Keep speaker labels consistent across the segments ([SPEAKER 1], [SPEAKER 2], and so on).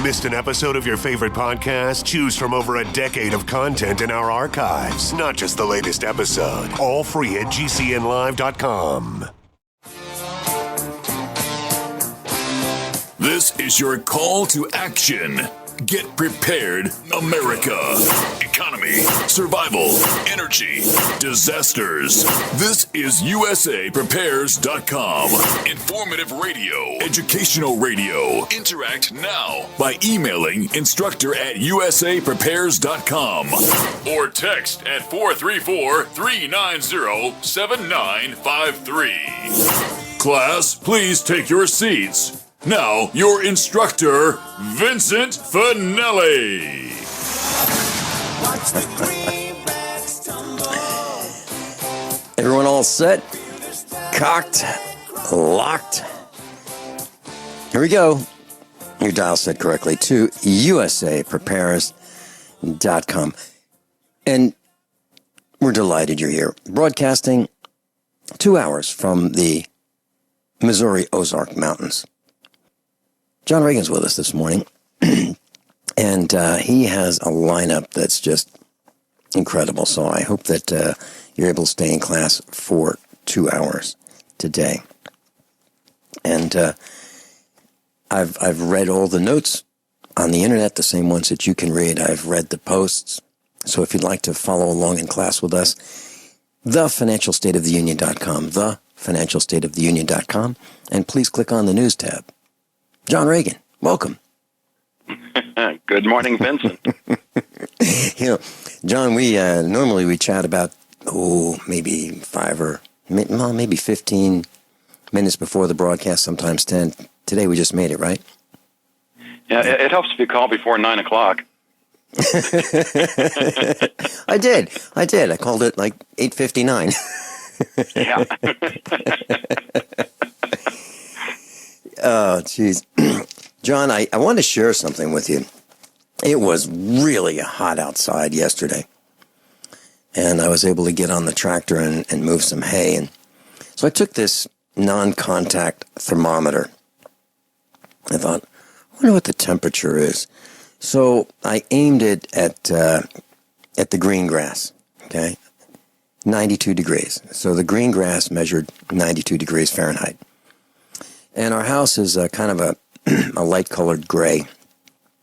[SPEAKER 1] Missed an episode of your favorite podcast? Choose from over a decade of content in our archives, not just the latest episode. All free at GCNlive.com.
[SPEAKER 2] This is your call to action. Get prepared, America. Economy, survival, energy, disasters. This is USAPrepares.com. Informative radio, educational radio. Interact now by emailing instructor@USAPrepares.com or text at 434-390-7953. Class, please take your seats. Now, your instructor, Vincent Finelli.
[SPEAKER 3] Everyone all set? Cocked? Locked? Here we go. Your dial set correctly to USAPrepares.com. And we're delighted you're here. Broadcasting 2 hours from the Missouri Ozark Mountains. John Ragan's with us this morning, and he has a lineup that's just incredible. So I hope that you're able to stay in class for 2 hours today. And I've read all the notes on the internet, the same ones that you can read. I've read the posts. So if you'd like to follow along in class with us, thefinancialstateoftheunion.com, thefinancialstateoftheunion.com, and please click on the news tab. John Ragan, welcome.
[SPEAKER 4] Good morning, Vincent.
[SPEAKER 3] John, we normally chat about maybe 15 minutes before the broadcast, sometimes 10. Today we just made it, right?
[SPEAKER 4] Yeah, it helps if you call before 9 o'clock.
[SPEAKER 3] I did. I called it like 8:59.
[SPEAKER 4] Yeah.
[SPEAKER 3] Oh, geez. John, I want to share something with you. It was really hot outside yesterday, and I was able to get on the tractor and move some hay. And so I took this non-contact thermometer. I thought, I wonder what the temperature is. So I aimed it at the green grass, okay? 92 degrees. So the green grass measured 92 degrees Fahrenheit. And our house is kind of a light-colored gray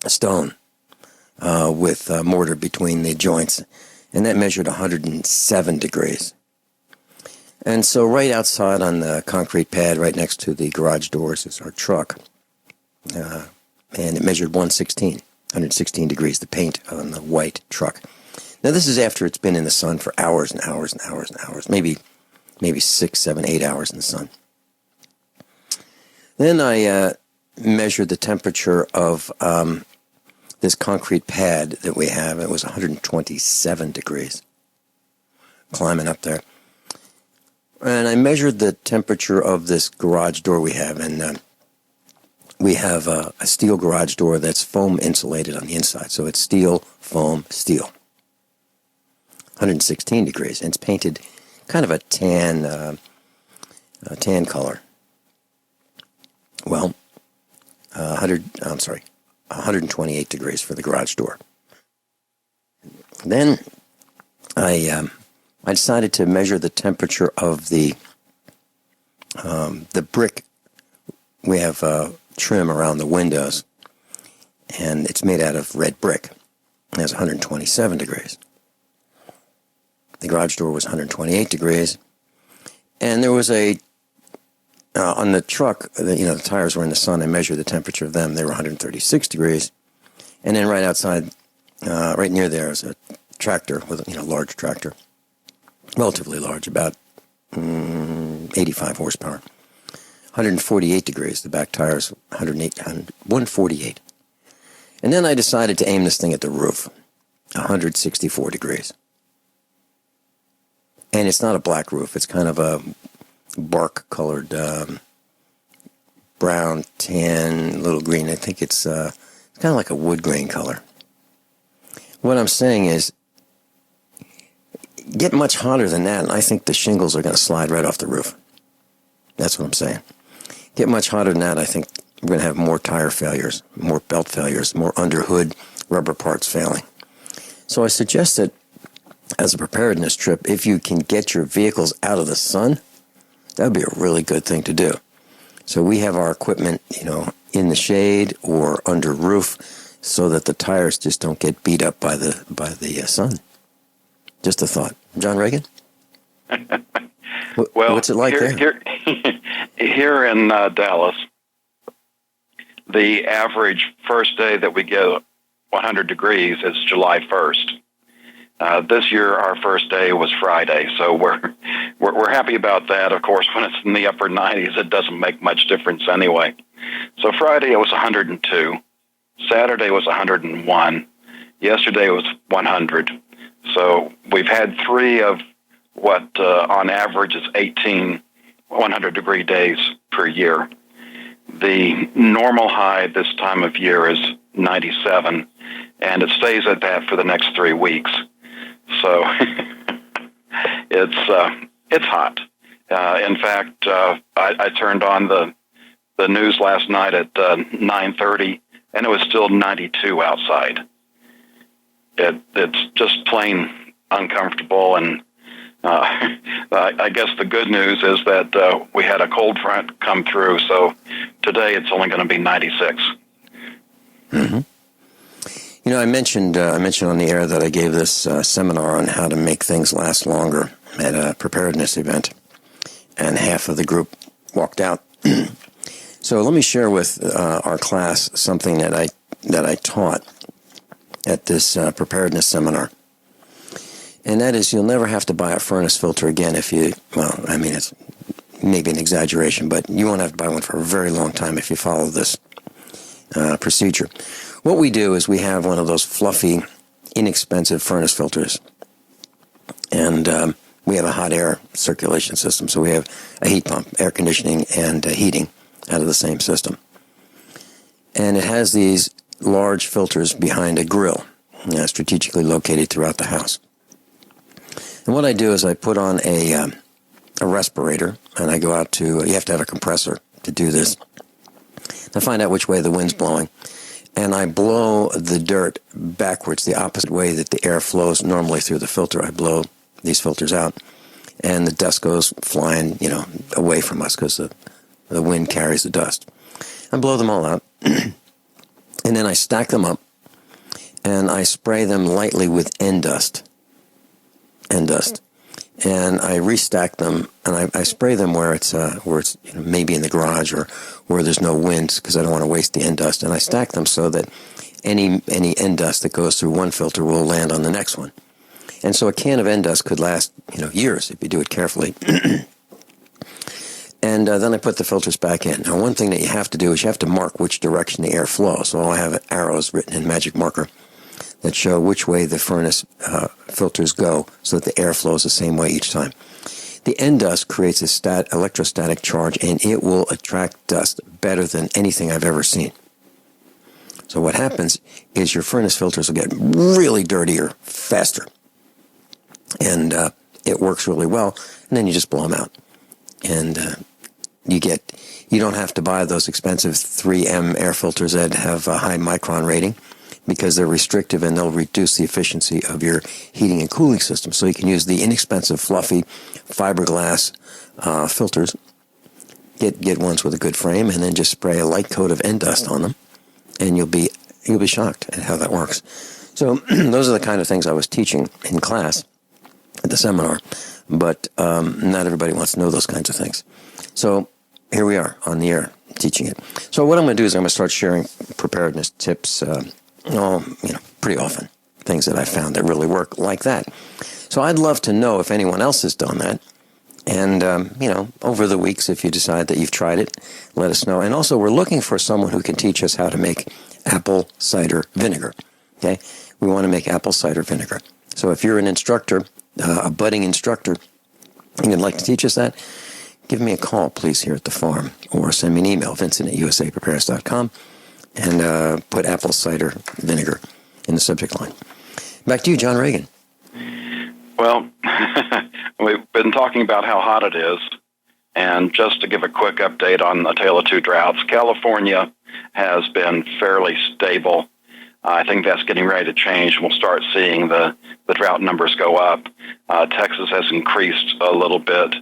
[SPEAKER 3] stone with mortar between the joints, and that measured 107 degrees. And so right outside on the concrete pad right next to the garage doors is our truck, and it measured 116 degrees, the paint on the white truck. Now, this is after it's been in the sun for hours and hours and hours and hours, maybe 6, 7, 8 hours in the sun. Then I measured the temperature of this concrete pad that we have. It was 127 degrees, climbing up there. And I measured the temperature of this garage door we have, and we have a steel garage door that's foam insulated on the inside. So it's steel, foam, steel. 116 degrees, and it's painted kind of a tan color. Well, 128 degrees for the garage door. Then I decided to measure the temperature of the brick. We have trim around the windows, and it's made out of red brick. It has 127 degrees. The garage door was 128 degrees, and there was on the truck, the tires were in the sun. I measured the temperature of them. They were 136 degrees. And then right outside, right near there is a tractor with a large tractor. Relatively large, about 85 horsepower. 148 degrees. The back tires, 148. And then I decided to aim this thing at the roof. 164 degrees. And it's not a black roof. It's kind of a bark-colored brown, tan, little green. I think it's kind of like a wood grain color. What I'm saying is, get much hotter than that, and I think the shingles are going to slide right off the roof. That's what I'm saying. Get much hotter than that, I think we're going to have more tire failures, more belt failures, more underhood rubber parts failing. So I suggest that as a preparedness trip, if you can get your vehicles out of the sun, that would be a really good thing to do. So we have our equipment, in the shade or under roof so that the tires just don't get beat up by the sun. Just a thought. John Ragan?
[SPEAKER 4] Well,
[SPEAKER 3] what's it like there?
[SPEAKER 4] Here in Dallas, the average first day that we get 100 degrees is July 1st. This year, our first day was Friday, so we're happy about that. Of course, when it's in the upper 90s, it doesn't make much difference anyway. So Friday, it was 102. Saturday was 101. Yesterday was 100. So we've had 3 of what on average is 18 100-degree days per year. The normal high this time of year is 97, and it stays at that for the next 3 weeks. So it's hot. In fact, I turned on the news last night at 9:30, and it was still 92 outside. It's just plain uncomfortable, and I guess the good news is that we had a cold front come through, so today it's only going to be 96.
[SPEAKER 3] Mm-hmm. I mentioned on the air that I gave this seminar on how to make things last longer at a preparedness event, and half of the group walked out. So let me share with our class something that I taught at this preparedness seminar. And that is, you'll never have to buy a furnace filter again it's maybe an exaggeration, but you won't have to buy one for a very long time if you follow this procedure. What we do is we have one of those fluffy, inexpensive furnace filters. And we have a hot air circulation system, so we have a heat pump, air conditioning, and heating out of the same system. And it has these large filters behind a grill, strategically located throughout the house. And what I do is I put on a respirator, and I go out to, you have to have a compressor to do this, to find out which way the wind's blowing. And I blow the dirt backwards, the opposite way that the air flows normally through the filter. I blow these filters out, and the dust goes flying, away from us because the wind carries the dust. I blow them all out, and then I stack them up, and I spray them lightly with end dust. And I restack them, and I spray them where it's maybe in the garage or where there's no wind, because I don't want to waste the end dust. And I stack them so that any end dust that goes through one filter will land on the next one. And so a can of end dust could last years if you do it carefully. And then I put the filters back in. Now, one thing that you have to do is you have to mark which direction the air flows. So I have arrows written in magic marker that show which way the furnace filters go so that the air flows the same way each time. The end dust creates a electrostatic charge, and it will attract dust better than anything I've ever seen. So what happens is your furnace filters will get really dirtier faster. And it works really well, and then you just blow them out. And you don't have to buy those expensive 3M air filters that have a high micron rating, because they're restrictive and they'll reduce the efficiency of your heating and cooling system. So you can use the inexpensive, fluffy fiberglass filters, get ones with a good frame, and then just spray a light coat of end dust on them, and you'll be shocked at how that works. So those are the kind of things I was teaching in class at the seminar, but not everybody wants to know those kinds of things. So here we are on the air teaching it. So what I'm going to do is I'm going to start sharing preparedness tips pretty often, things that I found that really work like that. So I'd love to know if anyone else has done that. And, over the weeks, if you decide that you've tried it, let us know. And also, we're looking for someone who can teach us how to make apple cider vinegar. Okay? We want to make apple cider vinegar. So if you're an instructor, a budding instructor, and you'd like to teach us that, give me a call, please, here at the farm, or send me an email, Vincent@usaprepares.com. And put apple cider vinegar in the subject line. Back to you, John Ragan.
[SPEAKER 4] Well, we've been talking about how hot it is, And just to give a quick update on the Tale of Two Droughts, California has been fairly stable. I think that's getting ready to change. We'll start seeing the drought numbers go up. Texas has increased a little bit,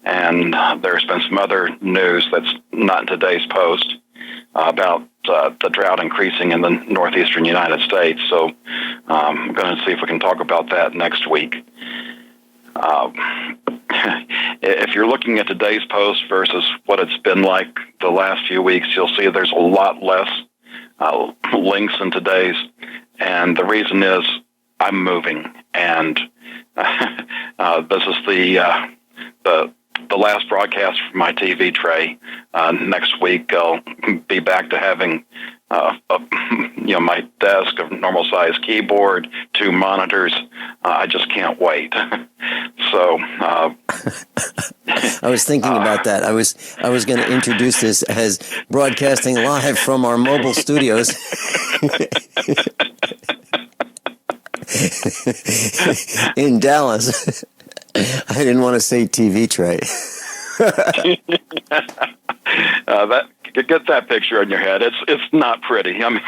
[SPEAKER 4] and there's been some other news that's not in today's post about the drought increasing in the northeastern United States. So I'm going to see if we can talk about that next week. If you're looking at today's post versus what it's been like the last few weeks, you'll see there's a lot less links in today's, and the reason is I'm moving, and this is the last broadcast from my TV tray. Next week I'll be back to having my desk, a normal size keyboard, 2 monitors. I just can't wait. So
[SPEAKER 3] I was thinking about that. I was going to introduce this as broadcasting live from our mobile studios in Dallas. I didn't want to say TV tray.
[SPEAKER 4] Get that picture in your head. It's not pretty. I mean,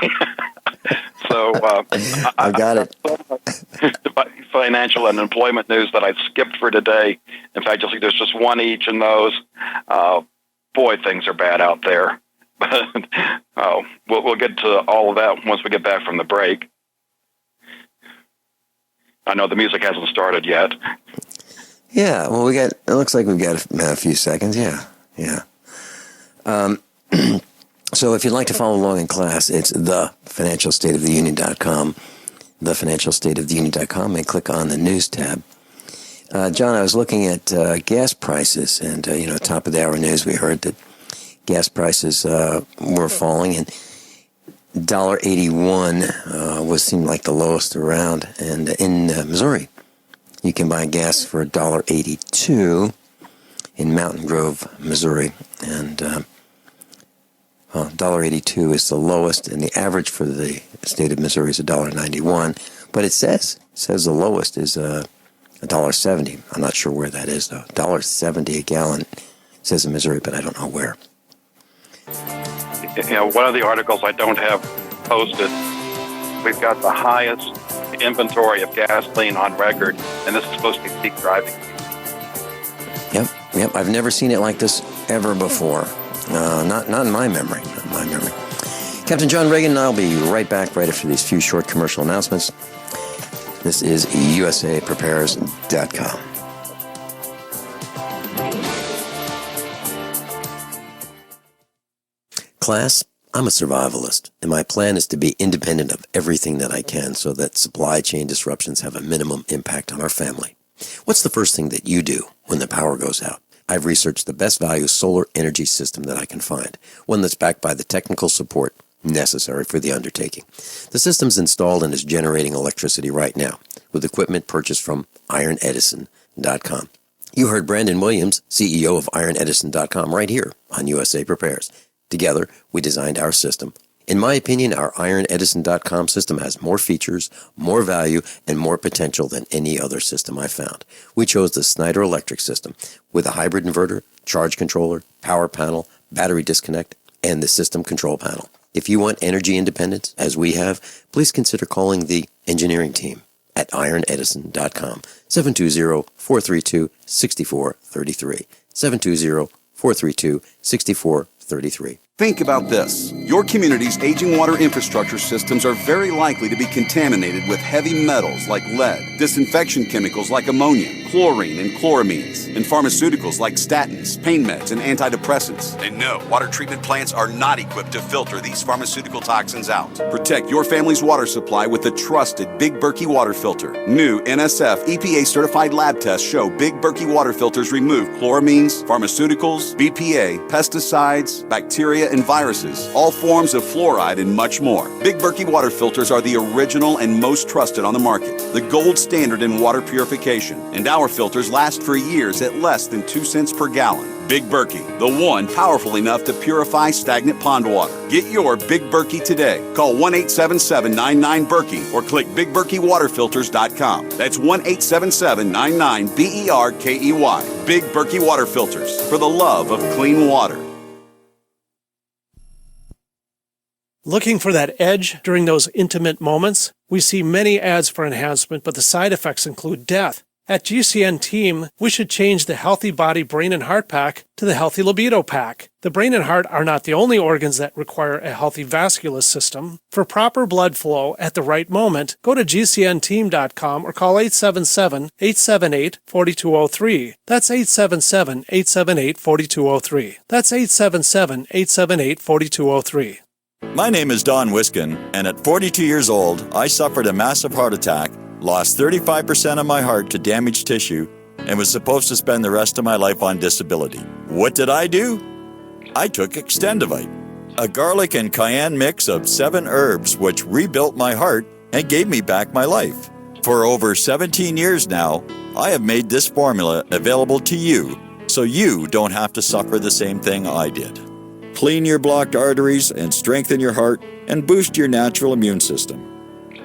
[SPEAKER 4] so
[SPEAKER 3] I got it.
[SPEAKER 4] Financial and employment news that I skipped for today. In fact, you'll see there's just one each in those. Boy, things are bad out there. We'll get to all of that once we get back from the break. I know the music hasn't started yet.
[SPEAKER 3] Yeah, well, it looks like we've got a few seconds. Yeah. So if you'd like to follow along in class, it's thefinancialstateoftheunion.com, thefinancialstateoftheunion.com, and click on the news tab. John, I was looking at gas prices, and, top of the hour news, we heard that gas prices were falling, and $1.81 seemed like the lowest around. And in Missouri, you can buy gas for $1.82 in Mountain Grove, Missouri, and $1.82 is the lowest, and the average for the state of Missouri is $1.91. But it says the lowest is $1.70. I'm not sure where that is though. $1.70 a gallon. It says in Missouri, but I don't know where.
[SPEAKER 4] One of the articles I don't have posted, we've got the highest inventory of gasoline on record, and this is supposed to be peak driving.
[SPEAKER 3] Yep. I've never seen it like this ever before. Not in my memory. Captain John Ragan and I'll be right back right after these few short commercial announcements. This is USAPrepares.com. Class, I'm a survivalist, and my plan is to be independent of everything that I can so that supply chain disruptions have a minimum impact on our family. What's the first thing that you do when the power goes out? I've researched the best value solar energy system that I can find, one that's backed by the technical support necessary for the undertaking. The system's installed and is generating electricity right now with equipment purchased from IronEdison.com. You heard Brandon Williams, CEO of IronEdison.com, right here on USA Prepares. Together, we designed our system. In my opinion, our IronEdison.com system has more features, more value, and more potential than any other system I found. We chose the Snyder Electric system with a hybrid inverter, charge controller, power panel, battery disconnect, and the system control panel. If you want energy independence, as we have, please consider calling the engineering team at IronEdison.com, 720-432-6433, 720-432-6433.
[SPEAKER 5] Think about this. Your community's aging water infrastructure systems are very likely to be contaminated with heavy metals like lead, disinfection chemicals like ammonia, chlorine and chloramines, and pharmaceuticals like statins, pain meds, and antidepressants. And no, water treatment plants are not equipped to filter these pharmaceutical toxins out. Protect your family's water supply with the trusted Big Berkey water filter. New NSF EPA-certified lab tests show Big Berkey water filters remove chloramines, pharmaceuticals, BPA, pesticides, bacteria, and viruses, all forms of fluoride, and much more. Big Berkey water filters are the original and most trusted on the market, the gold standard in water purification, and our filters last for years at less than 2 cents per gallon. Big Berkey, the one powerful enough to purify stagnant pond water. Get your Big Berkey today. Call 1-877-99-BERKEY or click BigBerkeyWaterFilters.com. That's 1-877-99-BERKEY. Big Berkey Water Filters, for the love of clean water.
[SPEAKER 6] Looking for that edge during those intimate moments? We see many ads for enhancement, but the side effects include death. At GCN Team, we should change the Healthy Body, Brain, and Heart Pack to the Healthy Libido Pack. The brain and heart are not the only organs that require a healthy vascular system. For proper blood flow at the right moment, go to GCNteam.com or call 877-878-4203. That's 877-878-4203. That's 877-878-4203.
[SPEAKER 7] My name is Don Wiskin, and at 42 years old, I suffered a massive heart attack, lost 35% of my heart to damaged tissue, and was supposed to spend the rest of my life on disability. What did I do? I took Extendivite, a garlic and cayenne mix of 7 herbs which rebuilt my heart and gave me back my life. For over 17 years now, I have made this formula available to you so you don't have to suffer the same thing I did. Clean your blocked arteries and strengthen your heart and boost your natural immune system.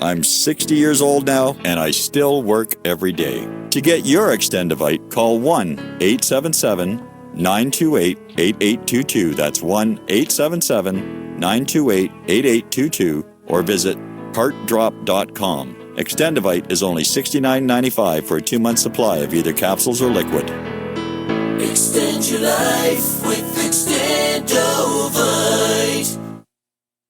[SPEAKER 7] I'm 60 years old now, and I still work every day. To get your Extendivite, call 1-877-928-8822. That's 1-877-928-8822, or visit heartdrop.com. Extendivite is only $69.95 for a 2-month supply of either capsules or liquid.
[SPEAKER 8] Extend your life with Extendovite.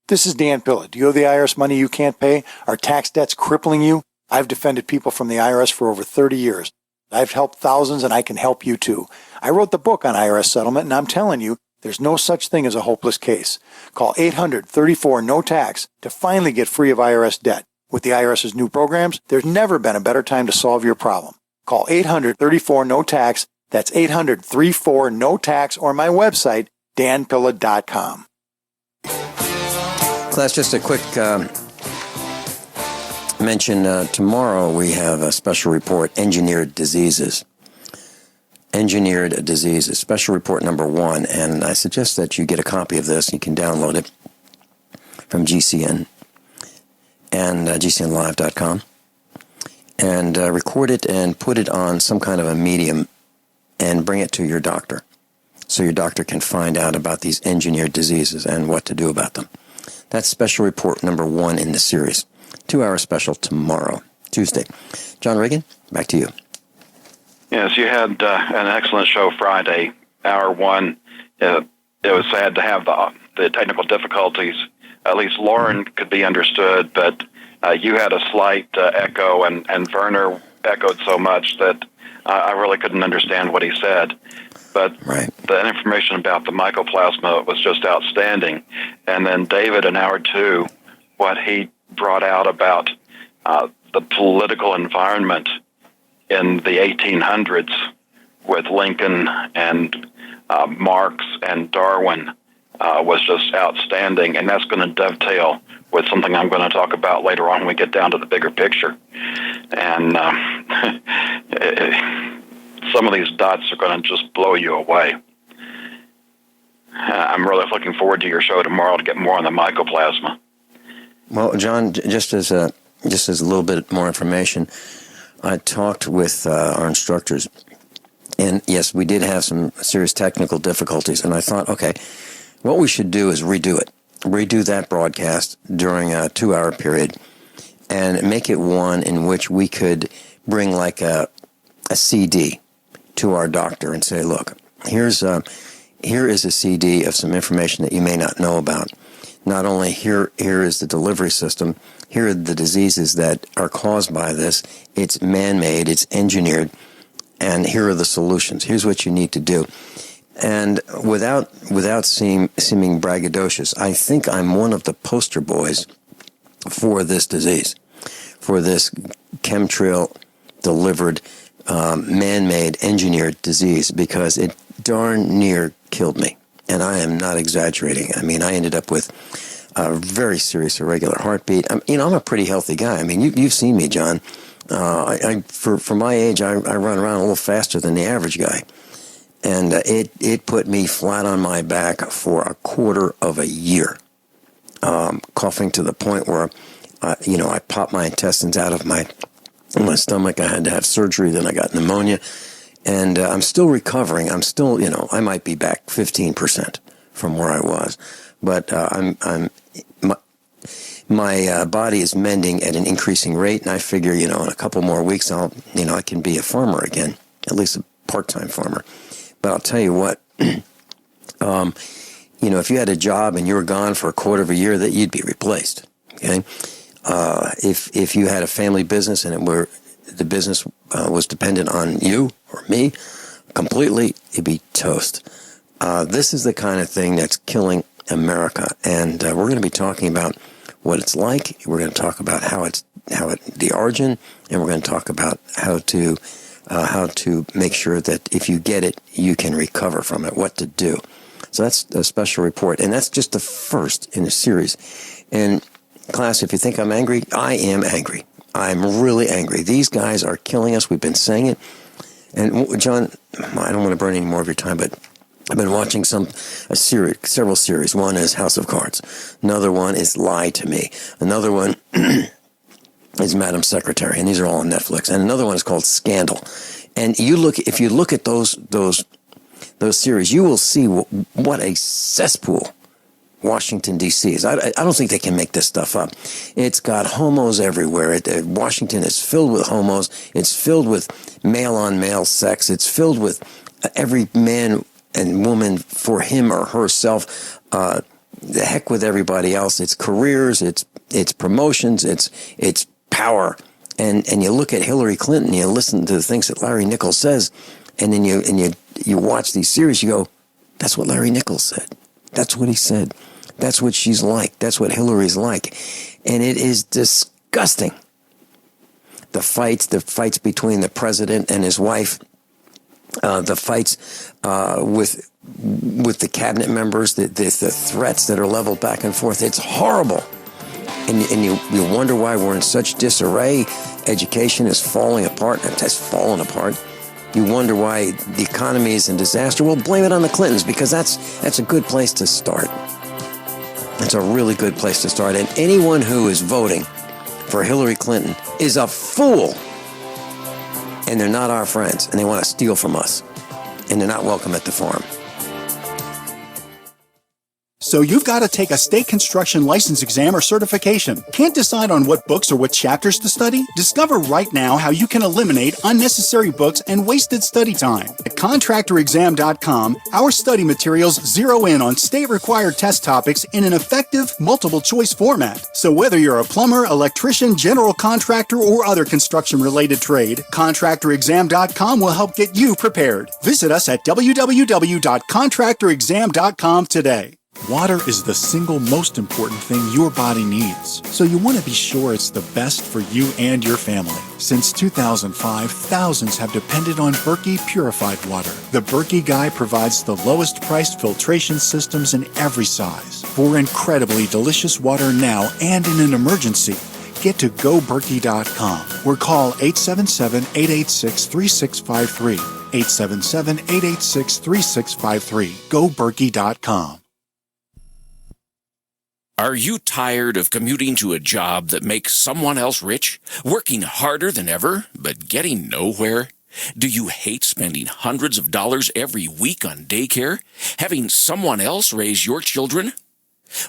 [SPEAKER 9] This is Dan Pilla. Do you owe the IRS money you can't pay? Are tax debts crippling you? I've defended people from the IRS for over 30 years. I've helped thousands, and I can help you too. I wrote the book on IRS settlement, and I'm telling you, there's no such thing as a hopeless case. Call 800-34-NO-TAX to finally get free of IRS debt. With the IRS's new programs, there's never been a better time to solve your problem. Call 800-34-NO-TAX. That's 800-34-NO-TAX, or my website, danpilla.com.
[SPEAKER 3] Class, just a quick mention. Tomorrow we have a special report, Engineered Diseases. Engineered Diseases, special report number 1. And I suggest that you get a copy of this. You can download it from GCN and GCNlive.com. And record it and put it on some kind of a medium and bring it to your doctor so your doctor can find out about these engineered diseases and what to do about them. That's special report number 1 in the series. 2-hour special tomorrow, Tuesday. John Ragan, back to you.
[SPEAKER 4] Yes, you had an excellent show Friday, hour 1. It was sad to have the technical difficulties. At least Lauren could be understood, but you had a slight echo, and Werner echoed so much that I really couldn't understand what he said. But the information about the mycoplasma was just outstanding. And then David, in hour 2, what he brought out about the political environment in the 1800s with Lincoln and Marx and Darwin was just outstanding. And that's going to dovetail with something I'm going to talk about later on when we get down to the bigger picture. And some of these dots are going to just blow you away. I'm really looking forward to your show tomorrow to get more on the mycoplasma.
[SPEAKER 3] Well, John, just as a little bit more information, I talked with our instructors, and yes, we did have some serious technical difficulties, and I thought, okay, what we should do is redo that broadcast during a 2-hour period, and make it one in which we could bring like a CD to our doctor and say, look, here is a CD of some information that you may not know about. Not only here is the delivery system, here are the diseases that are caused by this. It's man-made, it's engineered, and here are the solutions. Here's what you need to do. And without seeming braggadocious, I think I'm one of the poster boys for this disease, for this chemtrail-delivered, man-made, engineered disease, because it darn near killed me. And I am not exaggerating. I mean, I ended up with a very serious irregular heartbeat. I'm a pretty healthy guy. I mean, you've seen me, John. For my age, I run around a little faster than the average guy. And it put me flat on my back for a quarter of a year, coughing to the point where, I popped my intestines out of my stomach. I had to have surgery. Then I got pneumonia. And I'm still recovering. I'm still, I might be back 15% from where I was. But my body is mending at an increasing rate. And I figure, in a couple more weeks, I can be a farmer again, at least a part-time farmer. But I'll tell you what, if you had a job and you were gone for a quarter of a year, that you'd be replaced. Okay. If you had a family business and the business was dependent on you or me completely, it'd be toast. This is the kind of thing that's killing America, and we're going to be talking about what it's like. We're going to talk about the origin, and we're going to talk about how to make sure that if you get it, you can recover from it, what to do. So that's a special report, and that's just the first in a series. And class, if you think I'm angry, I am angry. I'm really angry. These guys are killing us. We've been saying it. And John, I don't want to burn any more of your time, but I've been watching several series. One is House of Cards. Another one is Lie to Me. Another one is Madam Secretary, and these are all on Netflix. And another one is called Scandal. And if you look at those series, you will see what a cesspool Washington, D.C. is. I don't think they can make this stuff up. It's got homos everywhere. Washington is filled with homos. It's filled with male-on-male sex. It's filled with every man and woman for him or herself. The heck with everybody else. It's careers. It's promotions. It's power. And you look at Hillary Clinton. You listen to the things that Larry Nichols says, and then you watch these series. You go, that's what Larry Nichols said. That's what he said. That's what she's like. That's what Hillary's like. And it is disgusting. The fights between the president and his wife, the fights with the cabinet members, the threats that are leveled back and forth. It's horrible. And you wonder why we're in such disarray. Education is falling apart. It has fallen apart. You wonder why the economy is in disaster. Well, blame it on the Clintons, because that's a good place to start. It's a really good place to start. And anyone who is voting for Hillary Clinton is a fool. And they're not our friends. And they want to steal from us. And they're not welcome at the farm.
[SPEAKER 10] So you've got to take a state construction license exam or certification. Can't decide on what books or what chapters to study? Discover right now how you can eliminate unnecessary books and wasted study time. At contractorexam.com, our study materials zero in on state-required test topics in an effective, multiple-choice format. So whether you're a plumber, electrician, general contractor, or other construction-related trade, contractorexam.com will help get you prepared. Visit us at www.contractorexam.com today. Water is the single most important thing your body needs, so you want to be sure it's the best for you and your family. Since 2005, thousands have depended on Berkey purified water. The Berkey Guy provides the lowest priced filtration systems in every size. For incredibly delicious water now and in an emergency, get to GoBerkey.com or call 877-886-3653. 877-886-3653. GoBerkey.com.
[SPEAKER 11] Are you tired of commuting to a job that makes someone else rich, working harder than ever, but getting nowhere? Do you hate spending hundreds of dollars every week on daycare, having someone else raise your children?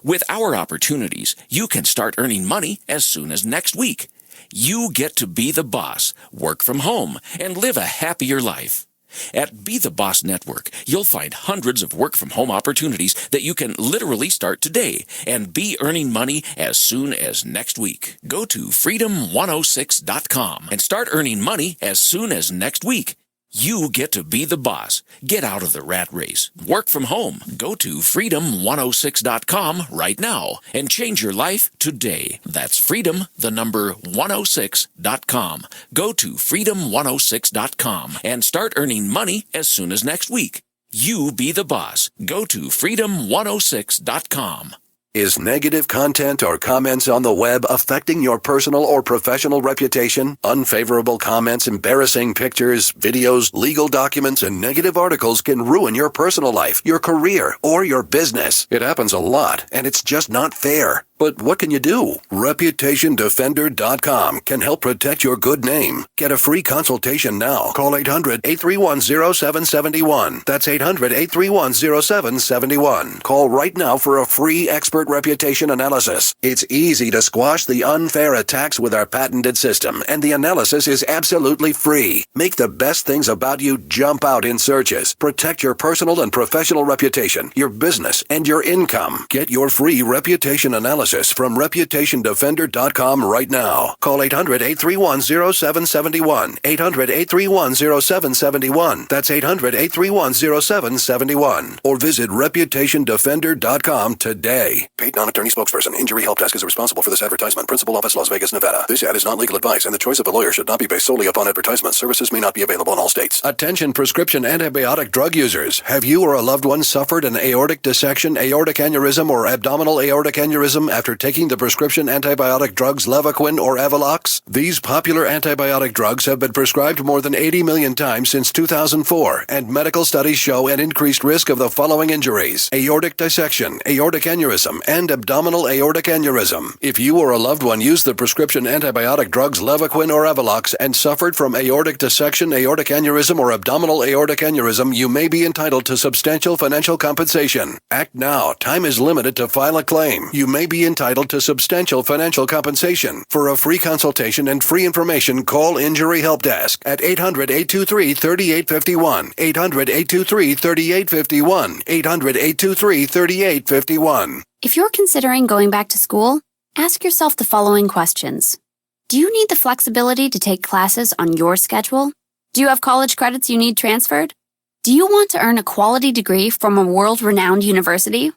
[SPEAKER 11] With our opportunities, you can start earning money as soon as next week. You get to be the boss, work from home, and live a happier life. At Be the Boss Network, you'll find hundreds of work-from-home opportunities that you can literally start today and be earning money as soon as next week. Go to freedom106.com and start earning money as soon as next week. You get to be the boss. Get out of the rat race. Work from home. Go to freedom106.com right now and change your life today. That's freedom, the number 106.com. Go to freedom106.com and start earning money as soon as next week. You be the boss. Go to freedom106.com.
[SPEAKER 12] Is negative content or comments on the web affecting your personal or professional reputation? Unfavorable comments, embarrassing pictures, videos, legal documents, and negative articles can ruin your personal life, your career, or your business. It happens a lot, and it's just not fair. But what can you do? ReputationDefender.com can help protect your good name. Get a free consultation now. Call 800-831-0771. That's 800-831-0771. Call right now for a free expert reputation analysis. It's easy to squash the unfair attacks with our patented system, and the analysis is absolutely free. Make the best things about you jump out in searches. Protect your personal and professional reputation, your business, and your income. Get your free reputation analysis from ReputationDefender.com right now. Call 800-831-0771. 800-831-0771. That's 800-831-0771. Or visit ReputationDefender.com today. Paid non-attorney spokesperson. Injury Help Desk is responsible for this advertisement. Principal office, Las Vegas, Nevada. This ad is not legal advice, and the choice of a lawyer should not be based solely upon advertisement. Services may not be available in all states. Attention prescription antibiotic drug users. Have you or a loved one suffered an aortic dissection, aortic aneurysm, or abdominal aortic aneurysm after taking the prescription antibiotic drugs Levaquin or Avelox? These popular antibiotic drugs have been prescribed more than 80 million times since 2004, and medical studies show an increased risk of the following injuries: aortic dissection, aortic aneurysm, and abdominal aortic aneurysm. If you or a loved one used the prescription antibiotic drugs Levaquin or Avelox and suffered from aortic dissection, aortic aneurysm, or abdominal aortic aneurysm, you may be entitled to substantial financial compensation. Act now. Time is limited to file a claim. You may be entitled to substantial financial compensation. For a free consultation and free information, call Injury Help Desk at 800-823-3851. 800-823-3851. 800-823-3851.
[SPEAKER 13] If you're considering going back to school, ask yourself the following questions. Do you need the flexibility to take classes on your schedule? Do you have college credits you need transferred? Do you want to earn a quality degree from a world-renowned university?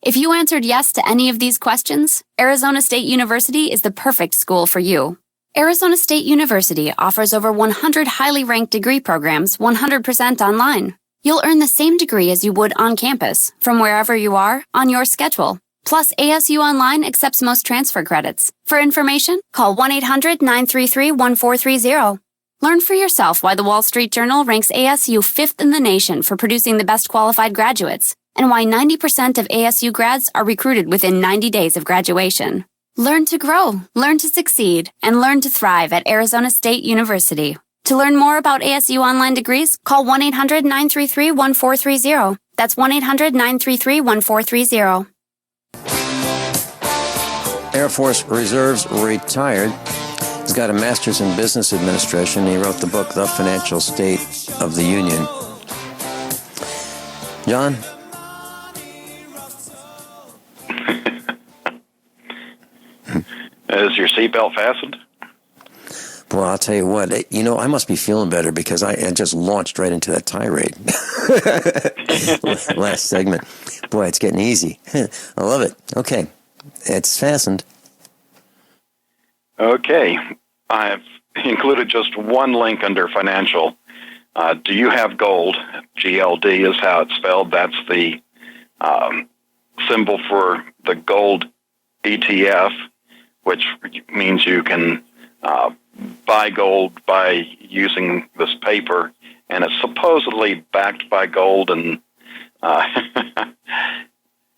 [SPEAKER 13] If you answered yes to any of these questions, Arizona State University is the perfect school for you. Arizona State University offers over 100 highly ranked degree programs 100% online. You'll earn the same degree as you would on campus, from wherever you are, on your schedule. Plus, ASU Online accepts most transfer credits. For information, call 1-800-933-1430. Learn for yourself why the Wall Street Journal ranks ASU 5th in the nation for producing the best qualified graduates, and why 90% of ASU grads are recruited within 90 days of graduation. Learn to grow, learn to succeed, and learn to thrive at Arizona State University. To learn more about ASU online degrees, call 1-800-933-1430. That's 1-800-933-1430.
[SPEAKER 3] Air Force Reserves retired. He's got a master's in business administration. He wrote the book, The Financial State of the Union. John?
[SPEAKER 4] Is your seatbelt fastened?
[SPEAKER 3] Boy, I'll tell you what, I must be feeling better because I just launched right into that tirade. Last segment. Boy, it's getting easy. I love it. Okay, it's fastened.
[SPEAKER 4] Okay, I've included just one link under financial. Do you have gold? GLD is how it's spelled. That's the symbol for the gold ETF, which means you can buy gold by using this paper, and it's supposedly backed by gold, and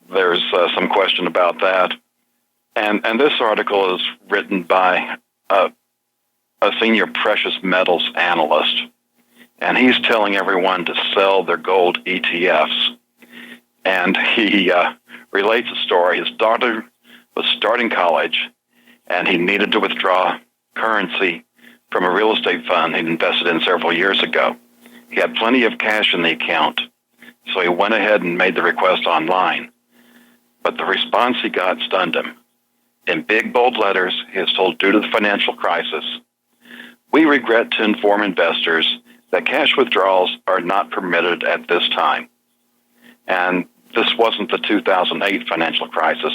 [SPEAKER 4] there's some question about that. And this article is written by a senior precious metals analyst, and he's telling everyone to sell their gold ETFs. And he relates a story. His daughter was starting college, and he needed to withdraw currency from a real estate fund he'd invested in several years ago. He had plenty of cash in the account, so he went ahead and made the request online. But the response he got stunned him. In big, bold letters, he is told, due to the financial crisis, we regret to inform investors that cash withdrawals are not permitted at this time. And this wasn't the 2008 financial crisis.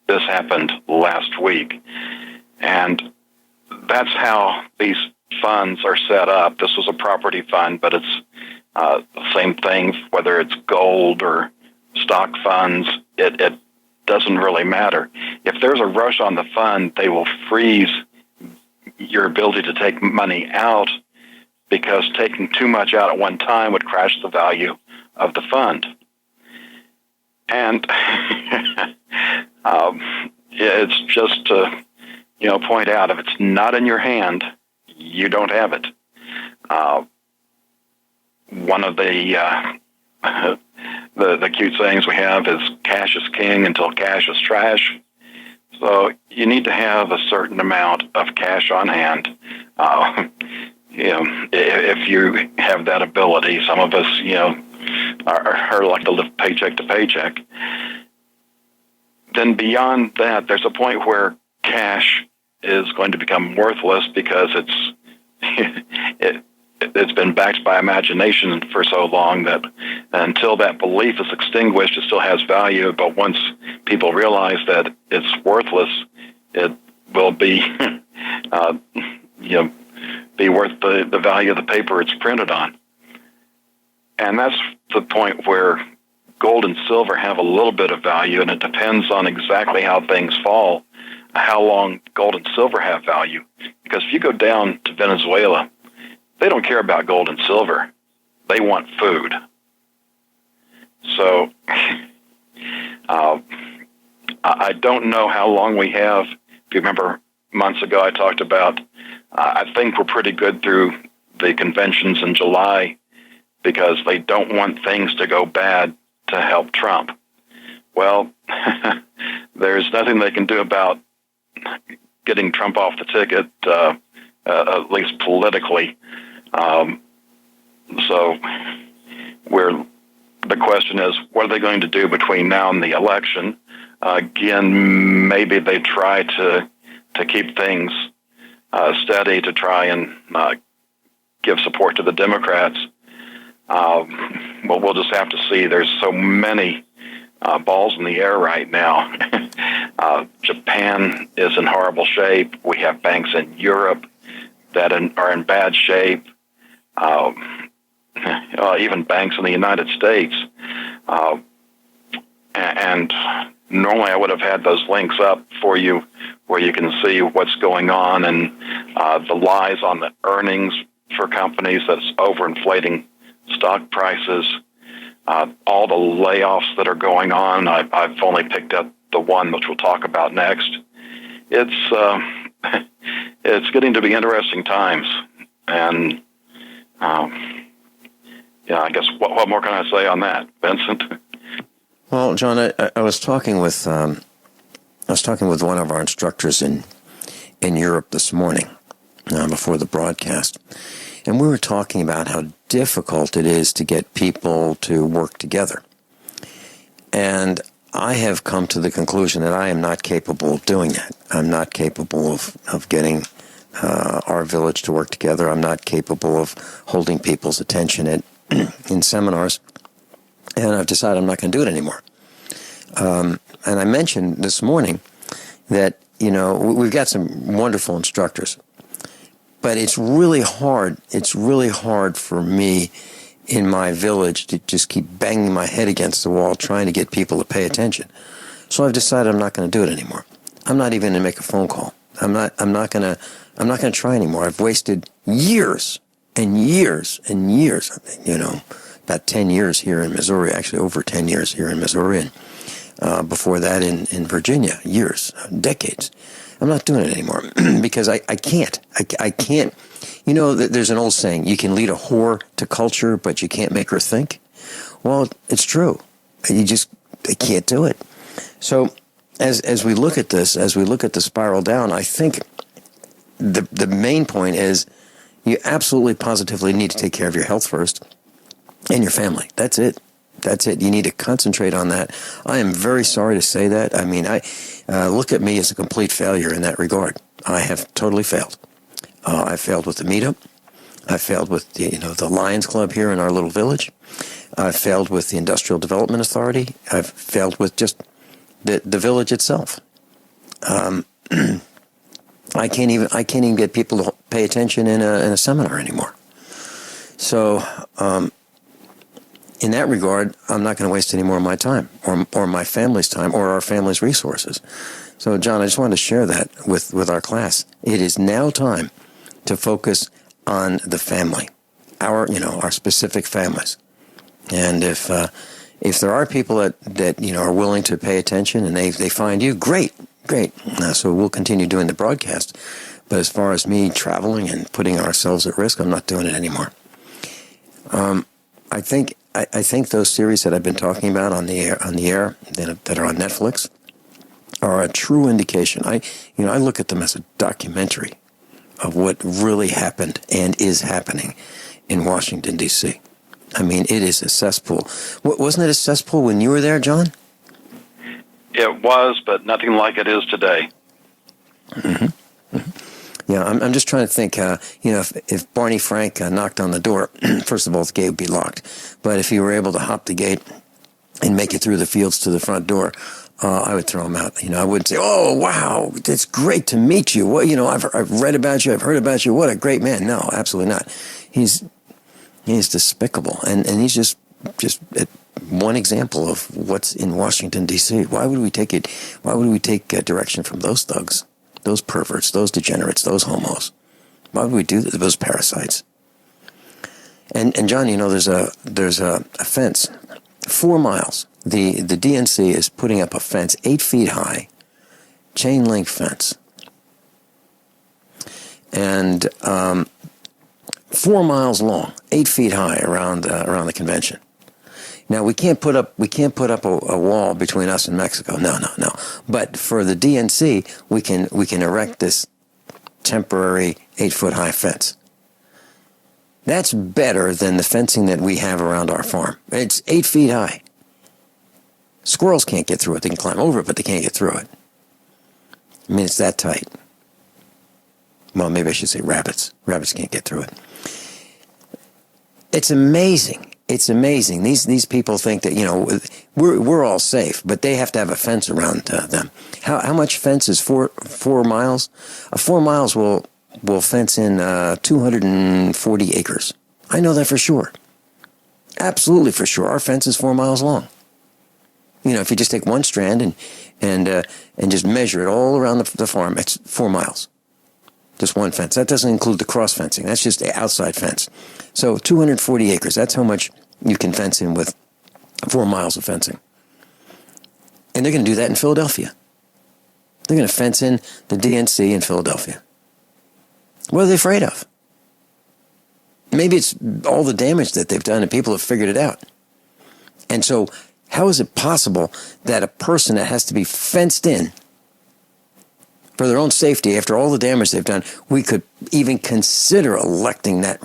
[SPEAKER 4] This happened last week. And that's how these funds are set up. This was a property fund, but it's the same thing, whether it's gold or stock funds. It doesn't really matter. If there's a rush on the fund, they will freeze your ability to take money out, because taking too much out at one time would crash the value of the fund. And it's just to point out, if it's not in your hand, you don't have it. One of the cute sayings we have is cash is king until cash is trash. So you need to have a certain amount of cash on hand. If you have that ability, some of us, are like to live paycheck to paycheck. Then beyond that, there's a point where cash is going to become worthless because it's been backed by imagination for so long that until that belief is extinguished, it still has value. But once people realize that it's worthless, it will be, be worth the value of the paper it's printed on. And that's the point where gold and silver have a little bit of value, and it depends on exactly how things fall, how long gold and silver have value. Because if you go down to Venezuela, they don't care about gold and silver. They want food. So I don't know how long we have. If you remember months ago, I talked about, I think we're pretty good through the conventions in July because they don't want things to go bad to help Trump. Well, there's nothing they can do about getting Trump off the ticket, at least politically. So the question is, what are they going to do between now and the election? Again, maybe they try to keep things steady, to try and give support to the Democrats. Well, we'll just have to see. There's so many balls in the air right now. Japan is in horrible shape. We have banks in Europe that are in bad shape. Even banks in the United States. And normally I would have had those links up for you where you can see what's going on and the lies on the earnings for companies that's overinflating stock prices, all the layoffs that are going on. I've only picked up the one which we'll talk about next. It's getting to be interesting times, and I guess what more can I say on that, Vincent?
[SPEAKER 3] Well, John, I was talking with one of our instructors in Europe this morning before the broadcast, and we were talking about how difficult it is to get people to work together. And I have come to the conclusion that I am not capable of doing that. I'm not capable of getting our village to work together. I'm not capable of holding people's attention in seminars. And I've decided I'm not going to do it anymore. And I mentioned this morning that, we've got some wonderful instructors. But it's really hard. It's really hard for me in my village to just keep banging my head against the wall trying to get people to pay attention. So I've decided I'm not going to do it anymore. I'm not even going to make a phone call. I'm not going to try anymore. I've wasted years and years and years, about 10 years here in Missouri, actually over 10 years here in Missouri, and before that in Virginia, years, decades. I'm not doing it anymore because I can't. I can't. There's an old saying, you can lead a whore to culture, but you can't make her think. Well, it's true. I can't do it. So as we look at this, as we look at the spiral down, I think the main point is you absolutely positively need to take care of your health first and your family. That's it. That's it. You need to concentrate on that. I am very sorry to say that. I mean, I look at me as a complete failure in that regard. I have totally failed. I failed with the meetup. I failed with the Lions Club here in our little village. I failed with the Industrial Development Authority. I've failed with just the village itself. I can't even get people to pay attention in a seminar anymore. So in that regard, I'm not going to waste any more of my time or my family's time or our family's resources. So, John, I just wanted to share that with our class. It is now time to focus on the family, our specific families. And if there are people that are willing to pay attention and they find you, great. So we'll continue doing the broadcast. But as far as me traveling and putting ourselves at risk, I'm not doing it anymore. I think those series that I've been talking about on the air that are on Netflix are a true indication. I look at them as a documentary of what really happened and is happening in Washington, D.C. I mean, it is a cesspool. Wasn't it a cesspool when you were there, John?
[SPEAKER 4] It was, but nothing like it is today.
[SPEAKER 3] Mm-hmm. Mm-hmm. Yeah, I'm just trying to think, if Barney Frank knocked on the door, first of all, the gate would be locked. But if he were able to hop the gate and make it through the fields to the front door, I would throw him out. I wouldn't say, "Oh, wow, it's great to meet you. Well, I've read about you, I've heard about you. What a great man." No, absolutely not. He's despicable, and he's just one example of what's in Washington, D.C. Why would we take direction from those thugs, those perverts, those degenerates, those homos? Why would we do that? Those parasites? And John, there's a fence, 4 miles. The DNC is putting up a fence 8 feet high, chain link fence, and 4 miles long, 8 feet high around the convention. Now we can't put up a wall between us and Mexico. No. But for the DNC, we can erect this temporary 8 foot high fence. That's better than the fencing that we have around our farm. It's 8 feet high. Squirrels can't get through it. They can climb over it, but they can't get through it. I mean, it's that tight. Well, maybe I should say rabbits. Rabbits can't get through it. It's amazing. It's amazing. These people think that, we're all safe, but they have to have a fence around them. How much fence is 4 miles? 4 miles will fence in 240 acres. I know that for sure. Absolutely for sure. Our fence is 4 miles long. If you just take one strand and just measure it all around the farm, it's 4 miles. Just one fence. That doesn't include the cross fencing. That's just the outside fence. So 240 acres. That's how much you can fence in with 4 miles of fencing. And they're going to do that in Philadelphia. They're going to fence in the DNC in Philadelphia. What are they afraid of? Maybe it's all the damage that they've done and people have figured it out. And so how is it possible that a person that has to be fenced in for their own safety after all the damage they've done, we could even consider electing that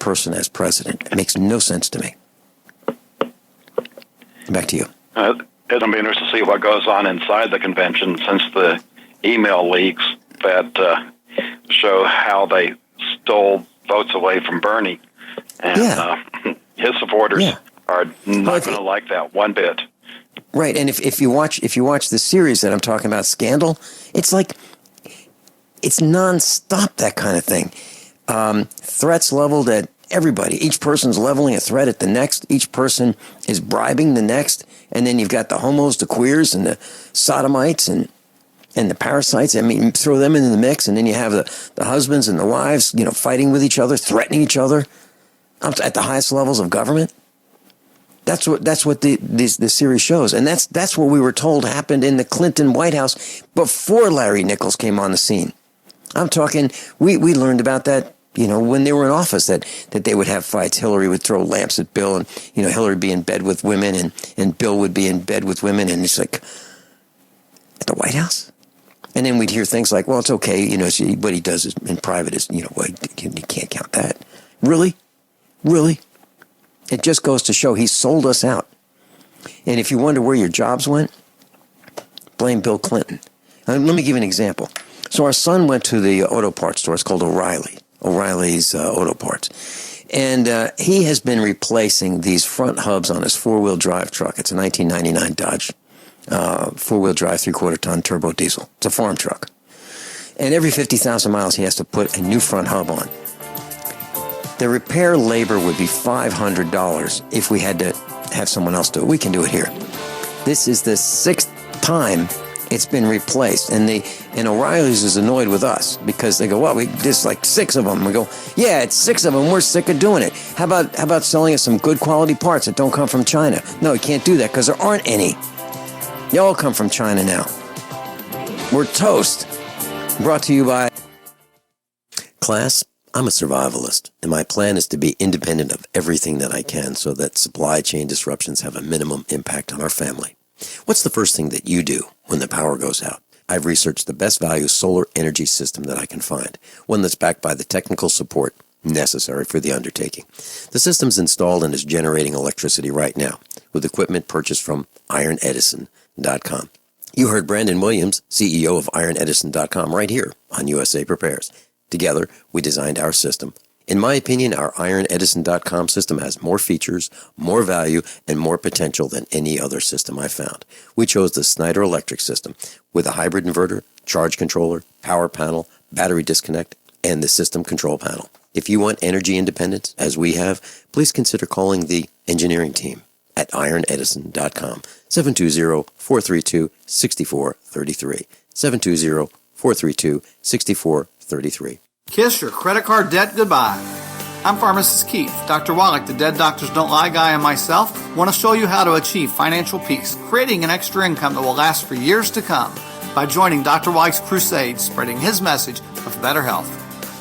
[SPEAKER 3] person as president? It makes no sense to me. Back to you.
[SPEAKER 4] It'll be interesting to see what goes on inside the convention since the email leaks that show how they stole votes away from Bernie. And his supporters are not going to like that one bit.
[SPEAKER 3] Right, and if you watch the series that I'm talking about, Scandal, it's like it's nonstop, that kind of thing. Threats leveled at everybody. Each person's leveling a threat at the next. Each person is bribing the next, and then you've got the homos, the queers, and the sodomites, and the parasites. I mean, throw them into the mix, and then you have the husbands and the wives, fighting with each other, threatening each other at the highest levels of government. That's what the series shows, and that's what we were told happened in the Clinton White House before Larry Nichols came on the scene. I'm talking, we learned about that, when they were in office, that they would have fights. Hillary would throw lamps at Bill, and Hillary would be in bed with women, and Bill would be in bed with women, and it's like, at the White House? And then we'd hear things like, well, it's okay, what he does is in private is, you can't count that. Really? It just goes to show he sold us out. And if you wonder where your jobs went, blame Bill Clinton. Let me give you an example. So our son went to the auto parts store. It's called O'Reilly's Auto Parts. And he has been replacing these front hubs on his four-wheel drive truck. It's a 1999 Dodge four-wheel drive, 3/4-ton turbo diesel. It's a farm truck. And every 50,000 miles, he has to put a new front hub on. The repair labor would be $500 if we had to have someone else do it. We can do it here. This is the 6th time it's been replaced, and O'Reilly's is annoyed with us because they go, well, there's like 6 of them. We go, yeah, it's 6 of them. We're sick of doing it. How about selling us some good quality parts that don't come from China? No, you can't do that because there aren't any. They all come from China now. We're toast. Brought to you by Class. I'm a survivalist, and my plan is to be independent of everything that I can so that supply chain disruptions have a minimum impact on our family. What's the first thing that you do when the power goes out? I've researched the best value solar energy system that I can find, one that's backed by the technical support necessary for the undertaking. The system's installed and is generating electricity right now with equipment purchased from ironedison.com. You heard Brandon Williams, CEO of ironedison.com, right here on USA Prepares. Together, we designed our system. In my opinion, our ironedison.com system has more features, more value, and more potential than any other system I've found. We chose the Snyder Electric system with a hybrid inverter, charge controller, power panel, battery disconnect, and the system control panel. If you want energy independence, as we have, please consider calling the engineering team at ironedison.com, 720-432-6433, 720-432-6433.
[SPEAKER 14] Kiss your credit card debt goodbye. I'm Pharmacist Keith. Dr. Wallach, the Dead Doctors Don't Lie guy, and myself want to show you how to achieve financial peace, creating an extra income that will last for years to come by joining Dr. Wallach's crusade, spreading his message of better health.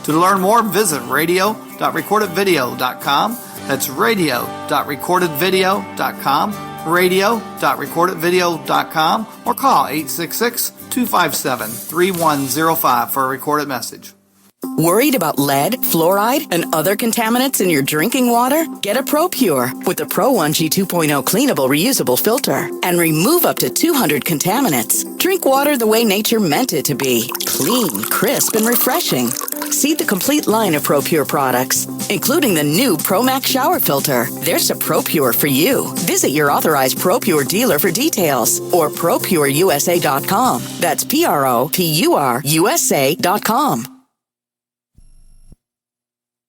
[SPEAKER 14] To learn more, visit radio.recordedvideo.com. That's radio.recordedvideo.com, radio.recordedvideo.com, or call 866-257-3105 for a recorded message.
[SPEAKER 15] Worried about lead, fluoride, and other contaminants in your drinking water? Get a ProPure with the Pro 1G 2.0 cleanable reusable filter and remove up to 200 contaminants. Drink water the way nature meant it to be. Clean, crisp, and refreshing. See the complete line of ProPure products, including the new ProMax shower filter. There's a ProPure for you. Visit your authorized ProPure dealer for details or ProPureUSA.com. That's ProPureUSA.com.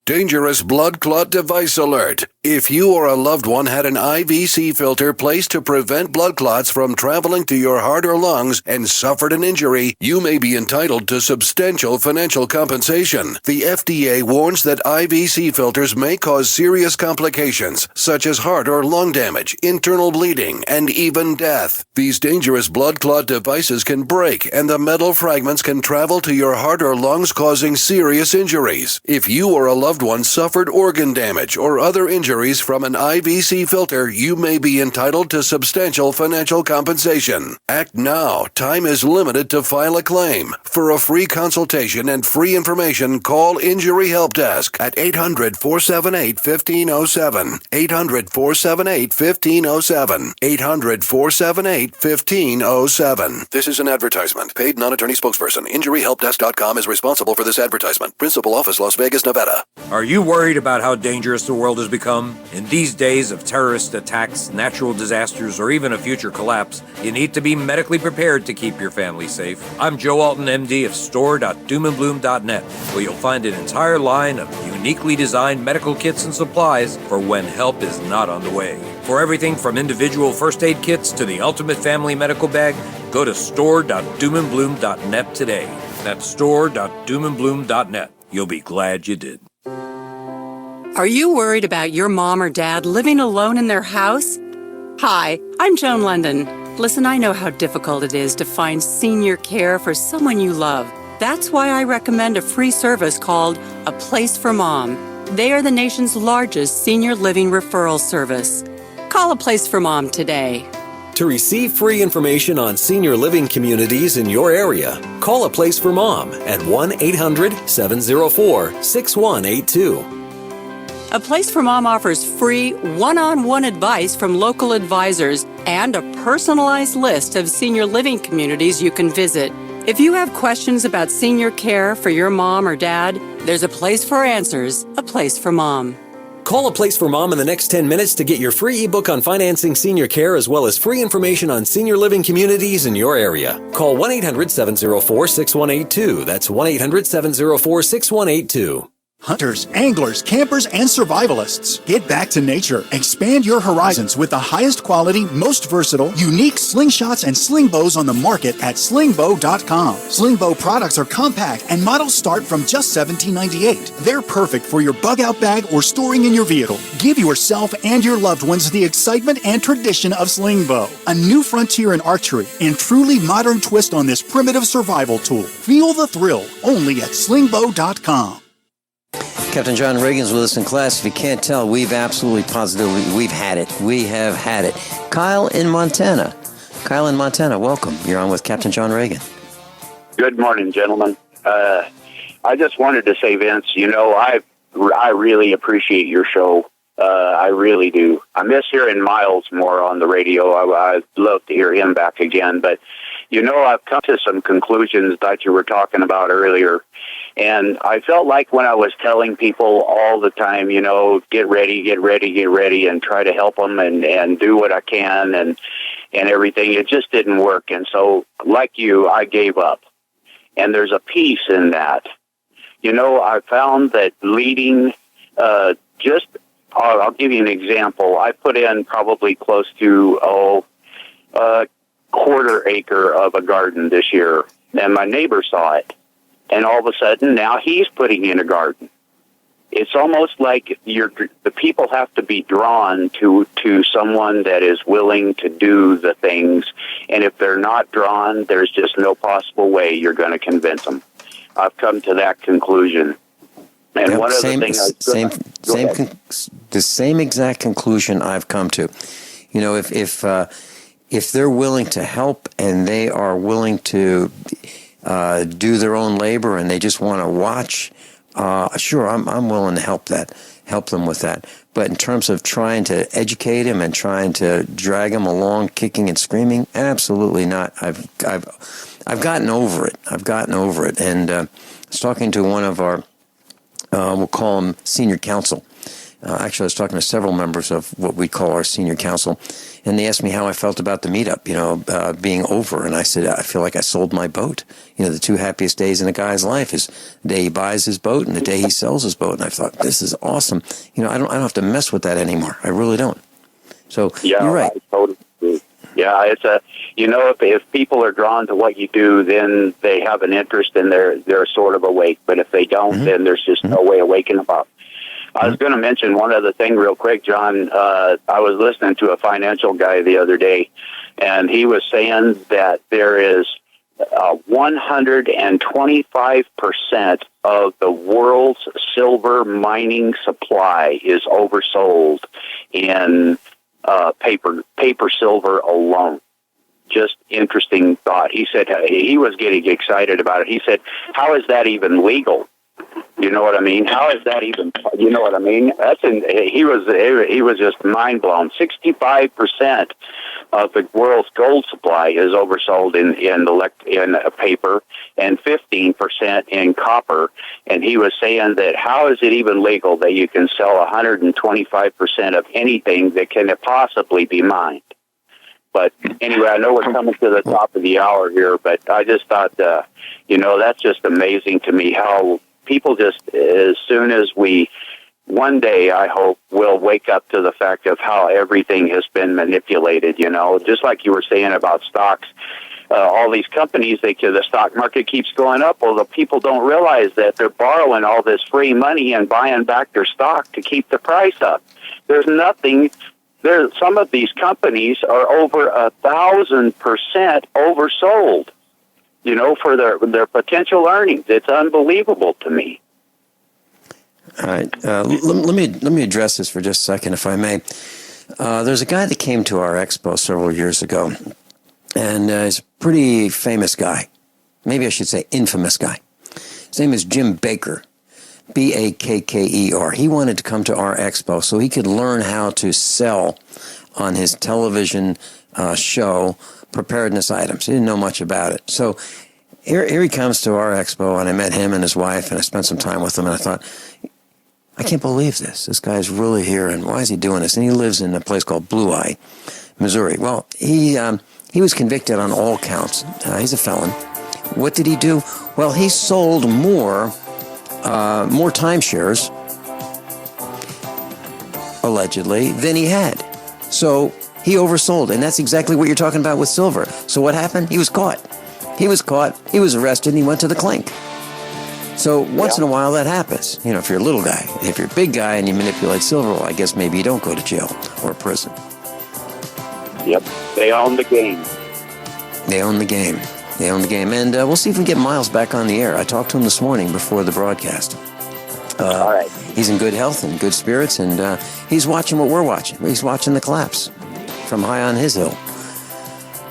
[SPEAKER 12] Dangerous blood clot device alert. If you or a loved one had an IVC filter placed to prevent blood clots from traveling to your heart or lungs and suffered an injury, you may be entitled to substantial financial compensation. The FDA warns that IVC filters may cause serious complications, such as heart or lung damage, internal bleeding, and even death. These dangerous blood clot devices can break, and the metal fragments can travel to your heart or lungs, causing serious injuries. If you or a loved one suffered organ damage or other injuries from an IVC filter, you may be entitled to substantial financial compensation. Act now. Time is limited to file a claim. For a free consultation and free information, call Injury Help Desk at 800-478-1507, 800-478-1507, 800-478-1507. This is an advertisement. Paid non-attorney spokesperson. InjuryHelpDesk.com is responsible for this advertisement. Principal office, Las Vegas, Nevada.
[SPEAKER 16] Are you worried about how dangerous the world has become? In these days of terrorist attacks, natural disasters, or even a future collapse, you need to be medically prepared to keep your family safe. I'm Joe Alton, MD of store.doomandbloom.net, where you'll find an entire line of uniquely designed medical kits and supplies for when help is not on the way. For everything from individual first aid kits to the ultimate family medical bag, go to store.doomandbloom.net today. That's store.doomandbloom.net. You'll be glad you did.
[SPEAKER 17] Are you worried about your mom or dad living alone in their house? Hi, I'm Joan London. Listen, I know how difficult it is to find senior care for someone you love. That's why I recommend a free service called A Place for Mom. They are the nation's largest senior living referral service. Call A Place for Mom today.
[SPEAKER 18] To receive free information on senior living communities in your area, call A Place for Mom at 1-800-704-6182.
[SPEAKER 17] A Place for Mom offers free one-on-one advice from local advisors and a personalized list of senior living communities you can visit. If you have questions about senior care for your mom or dad, there's a place for answers, A Place for Mom.
[SPEAKER 18] Call A Place for Mom in the next 10 minutes to get your free ebook on financing senior care as well as free information on senior living communities in your area. Call 1-800-704-6182. That's 1-800-704-6182.
[SPEAKER 10] Hunters, anglers, campers, and survivalists, get back to nature. Expand your horizons with the highest quality, most versatile, unique slingshots and sling bows on the market at slingbow.com. Slingbow products are compact and models start from just $17.98. They're perfect for your bug-out bag or storing in your vehicle. Give yourself and your loved ones the excitement and tradition of slingbow, a new frontier in archery and truly modern twist on this primitive survival tool. Feel the thrill only at slingbow.com.
[SPEAKER 3] Captain John Ragan's with us in class. If you can't tell, we've absolutely positively, we've had it. We have had it. Kyle in Montana. Kyle in Montana, welcome. You're on with Captain John Ragan.
[SPEAKER 19] Good morning, gentlemen. I just wanted to say, Vince, you know, I really appreciate your show. I really do. I miss hearing Miles more on the radio. I'd love to hear him back again. But, you know, I've come to some conclusions that you were talking about earlier. And I felt like when I was telling people all the time, you know, get ready, and try to help them and do what I can and everything, it just didn't work. And so, like you, I gave up. And there's a peace in that. You know, I found that leading I'll give you an example. I put in probably close to, a quarter acre of a garden this year, and my neighbor saw it. And all of a sudden, now he's putting in a garden. It's almost like the people have to be drawn to someone that is willing to do the things. And if they're not drawn, there's just no possible way you're going to convince them. I've come to that conclusion. And one of the things the same exact conclusion I've come to. You know, if they're willing to help and they are willing to do their own labor and they just want to watch, sure, I'm willing to help them with that. But in terms of trying to educate them and trying to drag them along, kicking and screaming, absolutely not. I've gotten over it. And I was talking to one of our, we'll call them senior council. Actually, I was talking to several members of what we call our senior council, and they asked me how I felt about the meetup, you know, being over. And I said, I feel like I sold my boat. You know, the two happiest days in a guy's life is the day he buys his boat and the day he sells his boat. And I thought, this is awesome. You know, I don't have to mess with that anymore. I really don't. So you're right. I totally agree. Yeah, it's you know, if people are drawn to what you do, then they have an interest and they're sort of awake. But if they don't, then there's just no way of waking them up. I was going to mention one other thing real quick, John. I was listening to a financial guy the other day, and he was saying that there is 125% of the world's silver mining supply is oversold in paper silver alone. Just interesting thought. He said he was getting excited about it. He said, how is that even legal? You know what I mean? How is that even? You know what I mean? He was just mind blown. 65% of the world's gold supply is oversold in paper, and 15% in copper. And he was saying that how is it even legal that you can sell 125% of anything that can possibly be mined? But anyway, I know we're coming to the top of the hour here, but I just thought, you know, that's just amazing to me how people just, as soon as one day, I hope, will wake up to the fact of how everything has been manipulated, you know, just like you were saying about stocks. All these companies, the stock market keeps going up. Well, the people don't realize that they're borrowing all this free money and buying back their stock to keep the price up. There's nothing. Some of these companies are over 1,000% oversold, you know, for their potential earnings. It's unbelievable to me.
[SPEAKER 3] All right. Let me address this for just a second, if I may. There's a guy that came to our expo several years ago, and he's a pretty famous guy. Maybe I should say infamous guy. His name is Jim Baker, Bakker. He wanted to come to our expo so he could learn how to sell on his television show preparedness items. He didn't know much about it. So here he comes to our expo, and I met him and his wife, and I spent some time with him, and I thought, I can't believe this. This guy's really here, and why is he doing this? And he lives in a place called Blue Eye, Missouri. Well, he was convicted on all counts. He's a felon. What did he do? Well, he sold more more timeshares, allegedly, than he had. So he oversold, and that's exactly what you're talking about with silver. So what happened? He was caught. He was arrested, and he went to the clink. So once in a while that happens. You know, if you're a little guy. If you're a big guy and you manipulate silver, well, I guess maybe you don't go to jail or prison.
[SPEAKER 19] Yep, they own the game.
[SPEAKER 3] They own the game. And we'll see if we can get Miles back on the air. I talked to him this morning before the broadcast.
[SPEAKER 19] All right.
[SPEAKER 3] He's in good health and good spirits, and he's watching what we're watching. He's watching the collapse from high on his hill.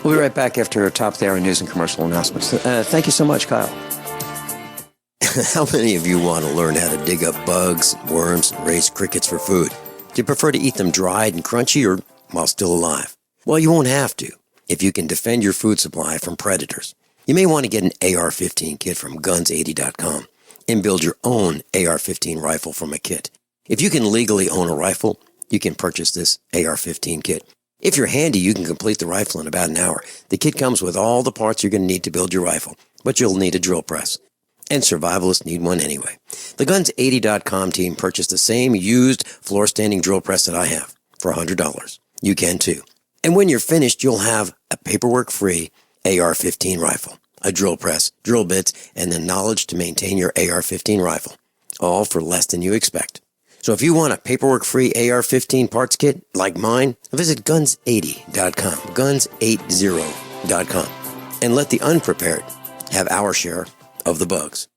[SPEAKER 3] We'll be right back after top of the hour news and commercial announcements. Thank you so much, Kyle. How many of you want to learn how to dig up bugs, worms, and raise crickets for food? Do you prefer to eat them dried and crunchy or while still alive? Well, you won't have to if you can defend your food supply from predators. You may want to get an AR-15 kit from guns80.com and build your own AR-15 rifle from a kit. If you can legally own a rifle, you can purchase this AR-15 kit. If you're handy, you can complete the rifle in about an hour. The kit comes with all the parts you're going to need to build your rifle, but you'll need a drill press. And survivalists need one anyway. The Guns80.com team purchased the same used floor-standing drill press that I have for $100. You can too. And when you're finished, you'll have a paperwork-free AR-15 rifle, a drill press, drill bits, and the knowledge to maintain your AR-15 rifle, all for less than you expect. So if you want a paperwork-free AR-15 parts kit like mine, visit Guns80.com, Guns80.com, and let the unprepared have our share of the bugs.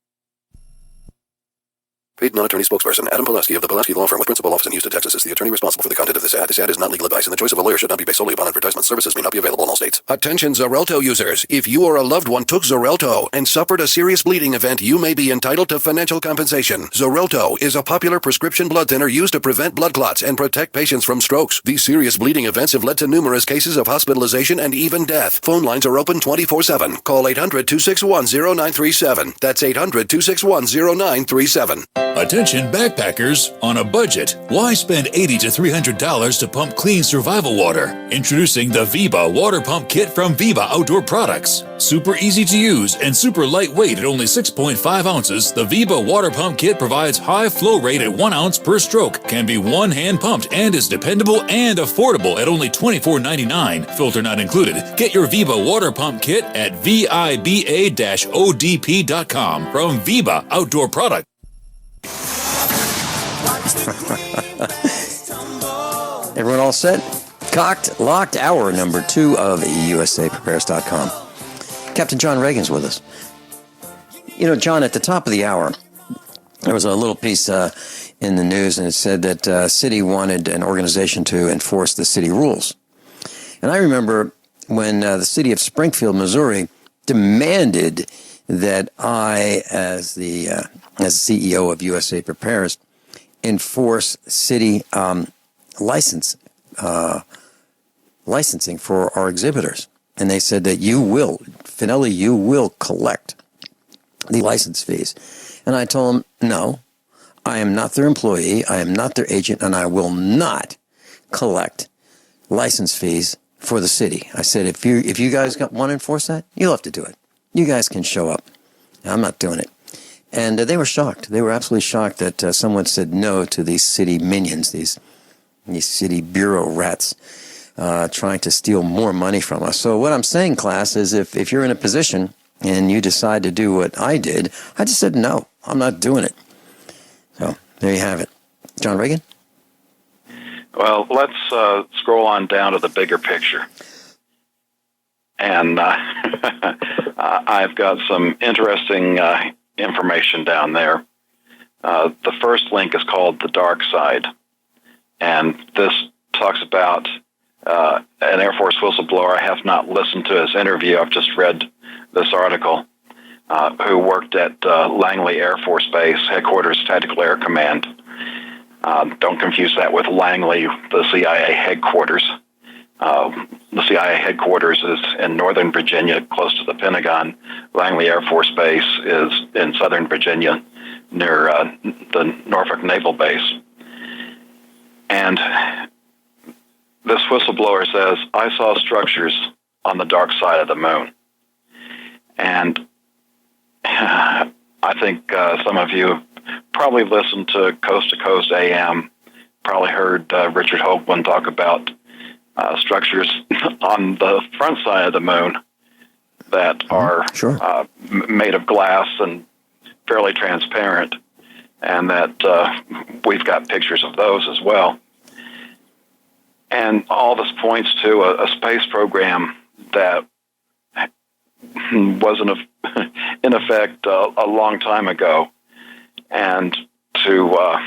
[SPEAKER 12] Paid non-attorney spokesperson Adam Pulaski of the Pulaski Law Firm with principal office in Houston, Texas is the attorney responsible for the content of this ad. This ad is not legal advice, and the choice of a lawyer should not be based solely upon advertisement. Services may not be available in all states. Attention Xarelto users. If you or a loved one took Xarelto and suffered a serious bleeding event, you may be entitled to financial compensation. Xarelto is a popular prescription blood thinner used to prevent blood clots and protect patients from strokes. These serious bleeding events have led to numerous cases of hospitalization and even death. Phone lines are open 24/7. Call 800-261-0937. That's 800-261-0937.
[SPEAKER 2] Attention backpackers on a budget. Why spend $80 to $300 to pump clean survival water? Introducing the Viva Water Pump Kit from Viva Outdoor Products. Super easy to use and super lightweight at only 6.5 ounces, the Viva Water Pump Kit provides high flow rate at 1 ounce per stroke, can be one-hand pumped, and is dependable and affordable at only $24.99. Filter not included. Get your Viva Water Pump Kit at VIBA-ODP.com from Viva Outdoor Products.
[SPEAKER 3] Everyone all set? Cocked, locked, hour number 2 of USAPrepares.com. Captain John Ragan's with us. You know, John, at the top of the hour, there was a little piece in the news, and it said that city wanted an organization to enforce the city rules. And I remember when the city of Springfield, Missouri, demanded that I, as the CEO of USA Prepares, enforce city licensing for our exhibitors. And they said that Finelli, you will collect the license fees. And I told them, no, I am not their employee, I am not their agent, and I will not collect license fees for the city. I said, if you guys want to enforce that, you'll have to do it. You guys can show up. I'm not doing it. And they were shocked. They were absolutely shocked that someone said no to these city minions, these city bureau rats, trying to steal more money from us. So what I'm saying, class, is if you're in a position and you decide to do what I did, I just said, no, I'm not doing it. So there you have it. John Ragan?
[SPEAKER 4] Well, let's scroll on down to the bigger picture. And I've got some interesting information down there. The first link is called The Dark Side. And this talks about an Air Force whistleblower. I have not listened to his interview. I've just read this article, who worked at Langley Air Force Base, Headquarters Tactical Air Command. Don't confuse that with Langley, the CIA headquarters. The CIA headquarters is in Northern Virginia, close to the Pentagon. Langley Air Force Base is in Southern Virginia, near the Norfolk Naval Base. And this whistleblower says, I saw structures on the dark side of the moon. And I think some of you probably listened to Coast AM, probably heard Richard Hoagland talk about structures on the front side of the moon that are made of glass and fairly transparent, and that we've got pictures of those as well. And all this points to a space program that was in effect a long time ago. And to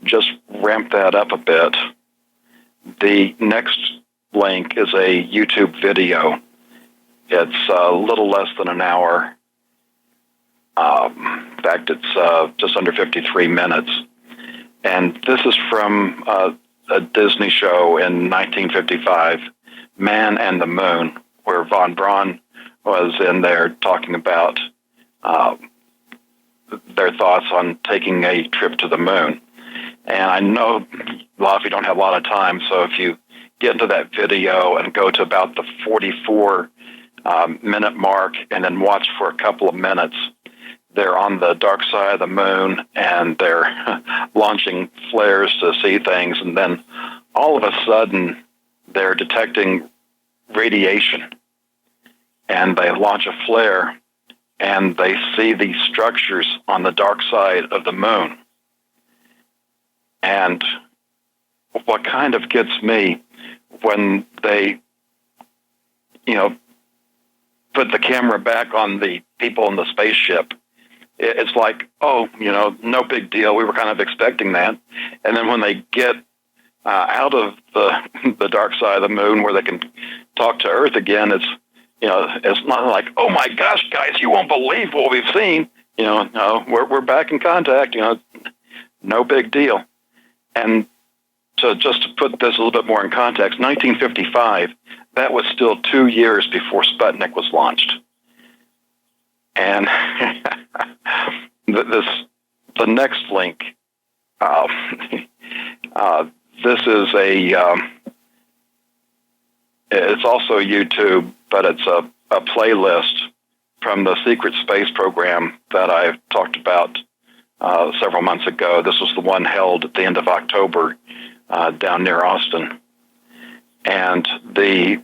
[SPEAKER 4] just ramp that up a bit, the next link is a YouTube video. It's a little less than an hour. In fact, it's just under 53 minutes. And this is from a Disney show in 1955, Man and the Moon, where Von Braun was in there talking about their thoughts on taking a trip to the moon. And I know a lot of you don't have a lot of time, so if you get into that video and go to about the 44-minute mark and then watch for a couple of minutes, they're on the dark side of the moon, and they're launching flares to see things, and then all of a sudden, they're detecting radiation. And they launch a flare, and they see these structures on the dark side of the moon. And what kind of gets me, when they, put the camera back on the people in the spaceship, it's like, no big deal. We were kind of expecting that. And then when they get out of the dark side of the moon where they can talk to Earth again, it's not like, oh my gosh, guys, you won't believe what we've seen. No, we're back in contact. No big deal. And just to put this a little bit more in context, 1955, that was still 2 years before Sputnik was launched. And the next link, this is it's also YouTube, but it's a playlist from the secret space program that I talked about several months ago. This was the one held at the end of October down near Austin. And the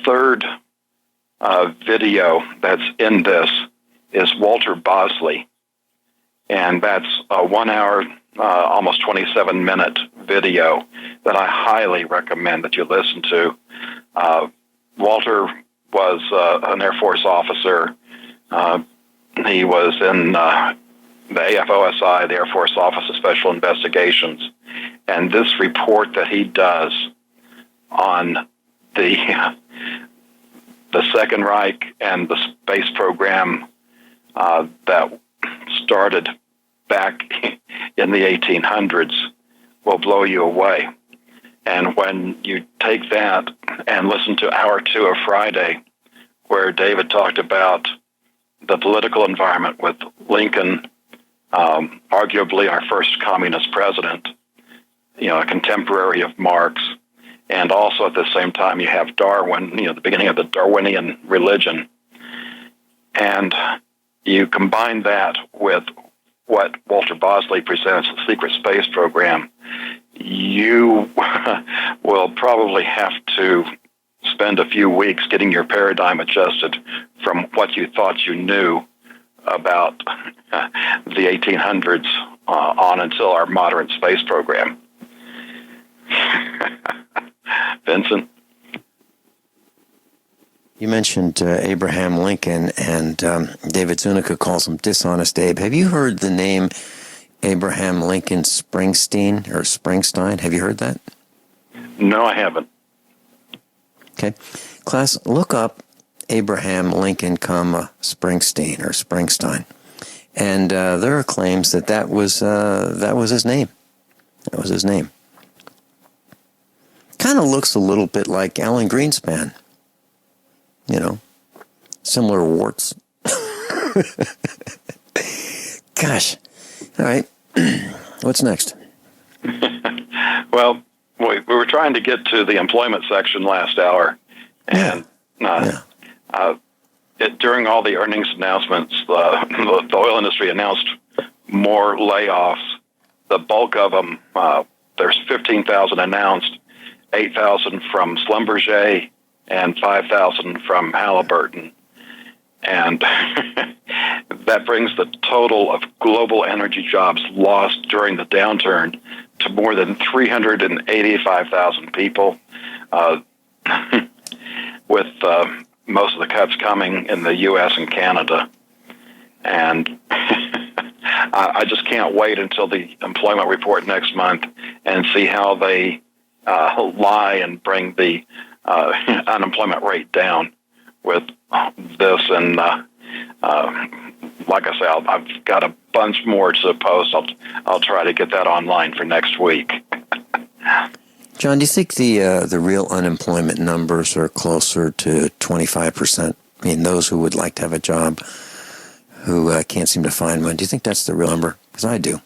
[SPEAKER 4] third video that's in this is Walter Bosley, and that's a 1 hour, almost 27-minute video that I highly recommend that you listen to. Walter was an Air Force officer. He was in the AFOSI, the Air Force Office of Special Investigations, and this report that he does on the Second Reich and the space program that started back in the 1800s will blow you away. And when you take that and listen to Hour 2 of Friday, where David talked about the political environment with Lincoln, arguably our first communist president, a contemporary of Marx, and also at the same time you have Darwin, the beginning of the Darwinian religion. And you combine that with what Walter Bosley presents, the secret space program, you will probably have to spend a few weeks getting your paradigm adjusted from what you thought you knew about the 1800s on until our modern space program. Vincent?
[SPEAKER 3] You mentioned Abraham Lincoln, and David Zuniga calls him Dishonest Abe. Have you heard the name Abraham Lincoln Springsteen or Springsteen? Have you heard that?
[SPEAKER 4] No, I haven't.
[SPEAKER 3] Okay. Class, look up Abraham Lincoln, Springsteen or Springsteen. And there are claims that was his name. That was his name. Kind of looks a little bit like Alan Greenspan. Similar warts. Gosh. All right. What's next?
[SPEAKER 4] Well, we were trying to get to the employment section last hour, and during all the earnings announcements, the oil industry announced more layoffs. The bulk of them, there's 15,000 announced, 8,000 from Schlumberger and 5,000 from Halliburton. And that brings the total of global energy jobs lost during the downturn to more than 385,000 people, with most of the cuts coming in the U.S. and Canada. And I just can't wait until the employment report next month and see how they lie and bring the unemployment rate down with this. And like I say, I've got a bunch more to post. I'll try to get that online for next week.
[SPEAKER 3] John, do you think the real unemployment numbers are closer to 25%? I mean, those who would like to have a job who can't seem to find one. Do you think that's the real number? Because I do.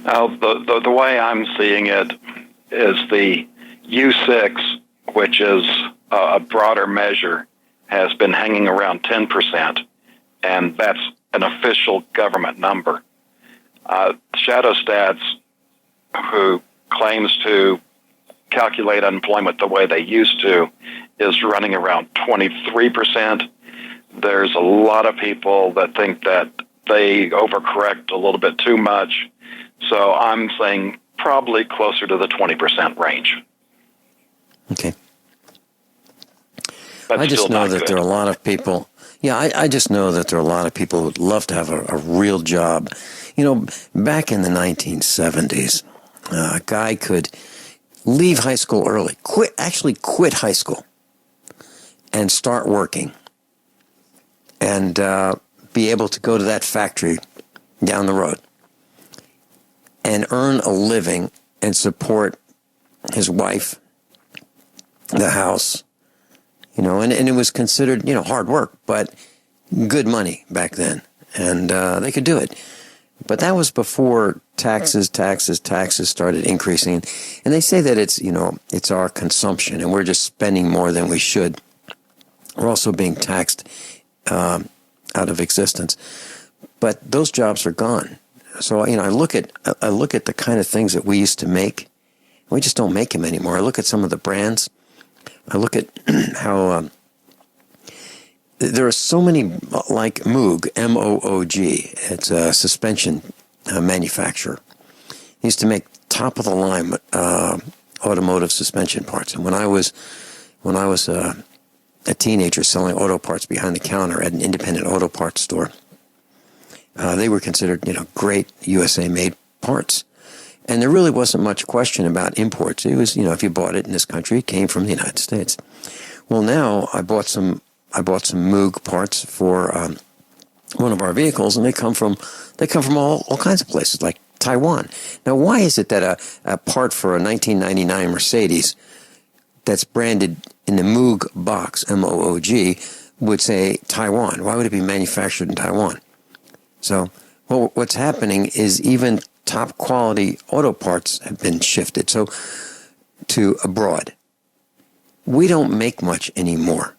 [SPEAKER 4] The way I'm seeing it is the U6, which is a broader measure, has been hanging around 10%, and that's an official government number. Shadow Stats, who claims to calculate unemployment the way they used to, is running around 23%. There's a lot of people that think that they overcorrect a little bit too much. So I'm saying probably closer to the 20% range.
[SPEAKER 3] Okay.
[SPEAKER 4] That's
[SPEAKER 3] I just
[SPEAKER 4] still
[SPEAKER 3] know
[SPEAKER 4] not
[SPEAKER 3] that
[SPEAKER 4] good.
[SPEAKER 3] there are a lot of people. Yeah, I just know that there are a lot of people who would love to have a real job. You know, back in the 1970s, a guy could leave high school early, quit high school, and start working, and be able to go to that factory down the road and earn a living and support his wife, the house, you know, and it was considered, you know, hard work, but good money back then, and they could do it. But that was before taxes started increasing. And they say that it's, you know, it's our consumption and we're just spending more than we should. We're also being taxed out of existence. But those jobs are gone. So, you know, I look at the kind of things that we used to make. We just don't make them anymore. I look at some of the brands. I look at how there are so many, like Moog, M-O-O-G. It's a suspension manufacturer. They used to make top-of-the-line automotive suspension parts. And when I was a teenager selling auto parts behind the counter at an independent auto parts store, they were considered, you know, great USA-made parts. And there really wasn't much question about imports. It was, you know, if you bought it in this country, it came from the United States. Well, now I bought some Moog parts for one of our vehicles, and they come from all kinds of places, like Taiwan. Now, why is it that a part for a 1999 Mercedes that's branded in the Moog box, M-O-O-G, would say Taiwan? Why would it be manufactured in Taiwan? So, well, what's happening is even top quality auto parts have been shifted to abroad. We don't make much anymore.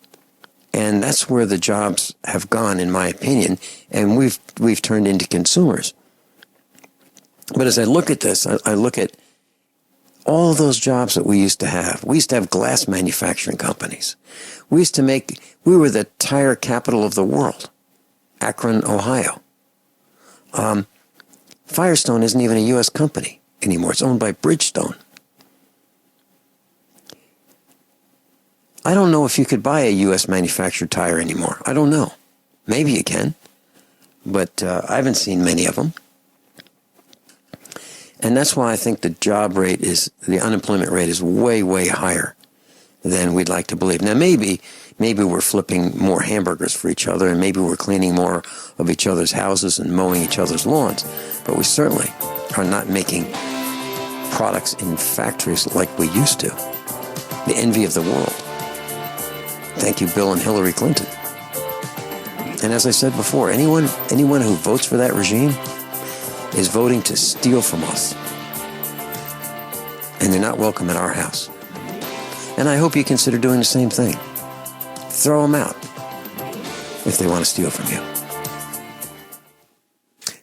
[SPEAKER 3] And that's where the jobs have gone, in my opinion, and we've turned into consumers. But as I look at this, I look at all of those jobs that we used to have. We used to have glass manufacturing companies. We were the tire capital of the world, Akron, Ohio. Firestone isn't even a U.S. company anymore. It's owned by Bridgestone. I don't know if you could buy a U.S. manufactured tire anymore. I don't know. Maybe you can, but I haven't seen many of them. And that's why I think the unemployment rate is way, way higher than we'd like to believe. Now, maybe we're flipping more hamburgers for each other, and maybe we're cleaning more of each other's houses and mowing each other's lawns, but we certainly are not making products in factories like we used to. The envy of the world. Thank you, Bill and Hillary Clinton. And as I said before, anyone who votes for that regime is voting to steal from us. And they're not welcome at our house. And I hope you consider doing the same thing. Throw them out if they want to steal from you.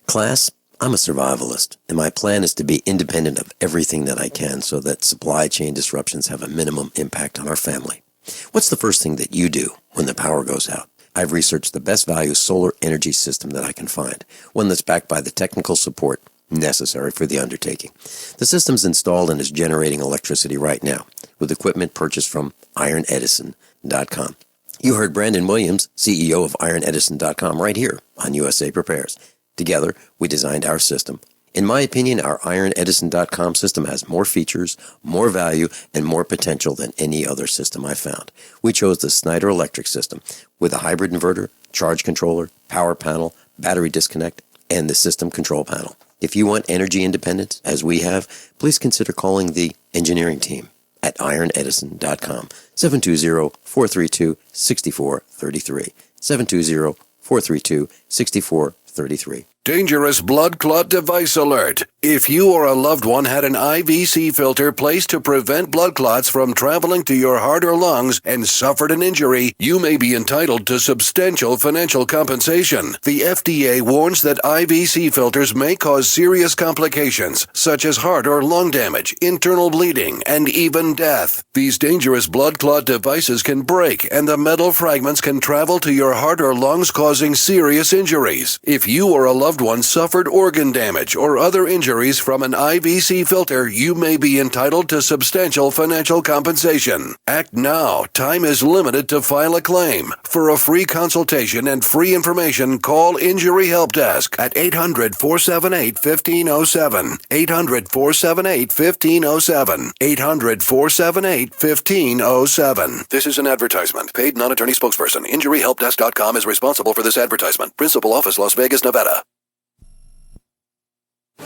[SPEAKER 3] Class, I'm a survivalist, and my plan is to be independent of everything that I can so that supply chain disruptions have a minimum impact on our family. What's the first thing that you do when the power goes out? I've researched the best value solar energy system that I can find, one that's backed by the technical support necessary for the undertaking. The system's installed and is generating electricity right now with equipment purchased from ironedison.com. You heard Brandon Williams, CEO of ironedison.com, right here on USA Prepares. Together, we designed our system. In my opinion, our ironedison.com system has more features, more value, and more potential than any other system I found. We chose the Snyder Electric system with a hybrid inverter, charge controller, power panel, battery disconnect, and the system control panel. If you want energy independence, as we have, please consider calling the engineering team at ironedison.com, 720-432-6433, 720-432-6433.
[SPEAKER 12] Dangerous blood clot device alert. If you or a loved one had an IVC filter placed to prevent blood clots from traveling to your heart or lungs and suffered an injury, you may be entitled to substantial financial compensation. The FDA warns that IVC filters may cause serious complications, such as heart or lung damage, internal bleeding, and even death. These dangerous blood clot devices can break, and the metal fragments can travel to your heart or lungs, causing serious injuries. If you or a loved one suffered organ damage or other injuries from an IVC filter, you may be entitled to substantial financial compensation. Act now. Time is limited to file a claim. For a free consultation and free information, call Injury Help Desk at 800-478-1507. 800-478-1507. 800-478-1507. This is an advertisement. Paid non-attorney spokesperson. InjuryHelpDesk.com is responsible for this advertisement. Principal office, Las Vegas, Nevada.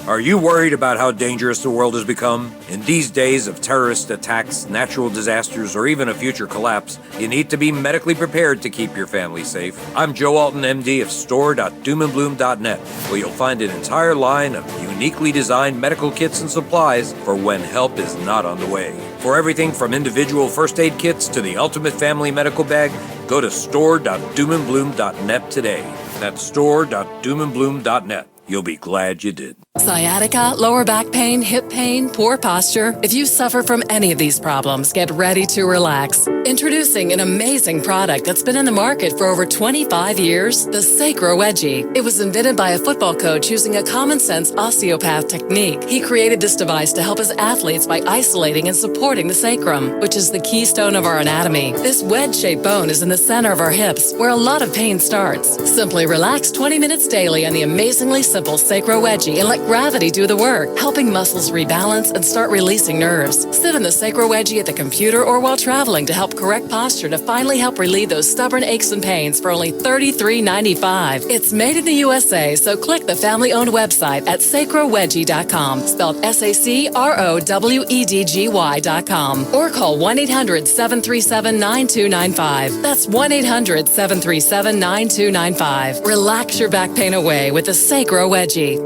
[SPEAKER 16] Are you worried about how dangerous the world has become? In these days of terrorist attacks, natural disasters, or even a future collapse, you need to be medically prepared to keep your family safe. I'm Joe Alton, MD of store.doomandbloom.net, where you'll find an entire line of uniquely designed medical kits and supplies for when help is not on the way. For everything from individual first aid kits to the ultimate family medical bag, go to store.doomandbloom.net today. That's store.doomandbloom.net. You'll be glad you did.
[SPEAKER 20] Sciatica, lower back pain, hip pain, poor posture. If you suffer from any of these problems, get ready to relax. Introducing an amazing product that's been in the market for over 25 years, the Sacro Wedgie. It was invented by a football coach using a common sense osteopath technique. He created this device to help his athletes by isolating and supporting the sacrum, which is the keystone of our anatomy. This wedge-shaped bone is in the center of our hips, where a lot of pain starts. Simply relax 20 minutes daily on the amazingly simple Sacro Wedgie and let gravity do the work, helping muscles rebalance and start releasing nerves. Sit in the Sacro Wedgie at the computer or while traveling to help correct posture to finally help relieve those stubborn aches and pains for only $33.95. It's made in the USA, so click the family-owned website at sacrowedgie.com, spelled SACROWEDGY.com, or call 1-800-737-9295. That's 1-800-737-9295. Relax your back pain away with the Sacro Wedgie.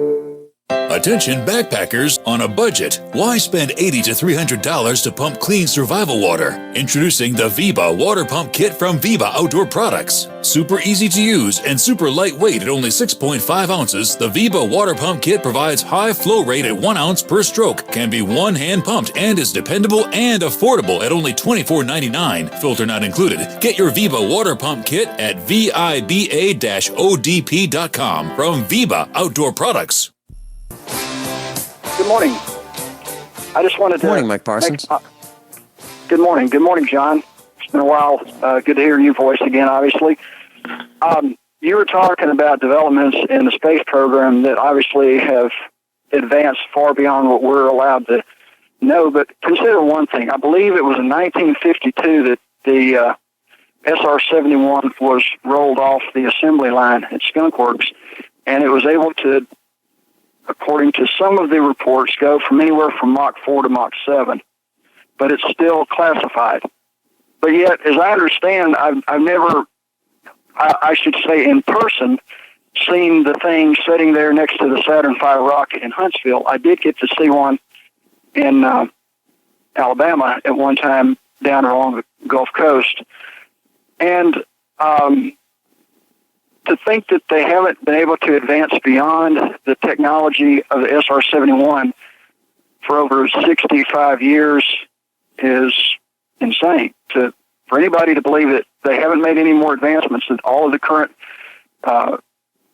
[SPEAKER 2] Attention backpackers on a budget. Why spend $80 to $300 to pump clean survival water? Introducing the Viba Water Pump Kit from Viba Outdoor Products. Super easy to use and super lightweight at only 6.5 ounces, the Viba Water Pump Kit provides high flow rate at 1 ounce per stroke, can be one-hand pumped, and is dependable and affordable at only $24.99, filter not included. Get your Viba Water Pump Kit at VIBA-ODP.com from Viba Outdoor Products.
[SPEAKER 21] Good morning. I just wanted to...
[SPEAKER 3] Good morning, Mike Parsons.
[SPEAKER 21] Good morning. Good morning, John. It's been a while. Good to hear your voice again, obviously. You were talking about developments in the space program that obviously have advanced far beyond what we're allowed to know, but consider one thing. I believe it was in 1952 that the SR-71 was rolled off the assembly line at Skunk Works, and it was able to, according to some of the reports, go from anywhere from Mach 4 to Mach 7, but it's still classified. But yet, as I understand, I've never, I should say in person, seen the thing sitting there next to the Saturn V rocket in Huntsville. I did get to see one in Alabama at one time down along the Gulf Coast. And to think that they haven't been able to advance beyond the technology of the SR-71 for over 65 years is insane. For anybody to believe that they haven't made any more advancements, that all of the current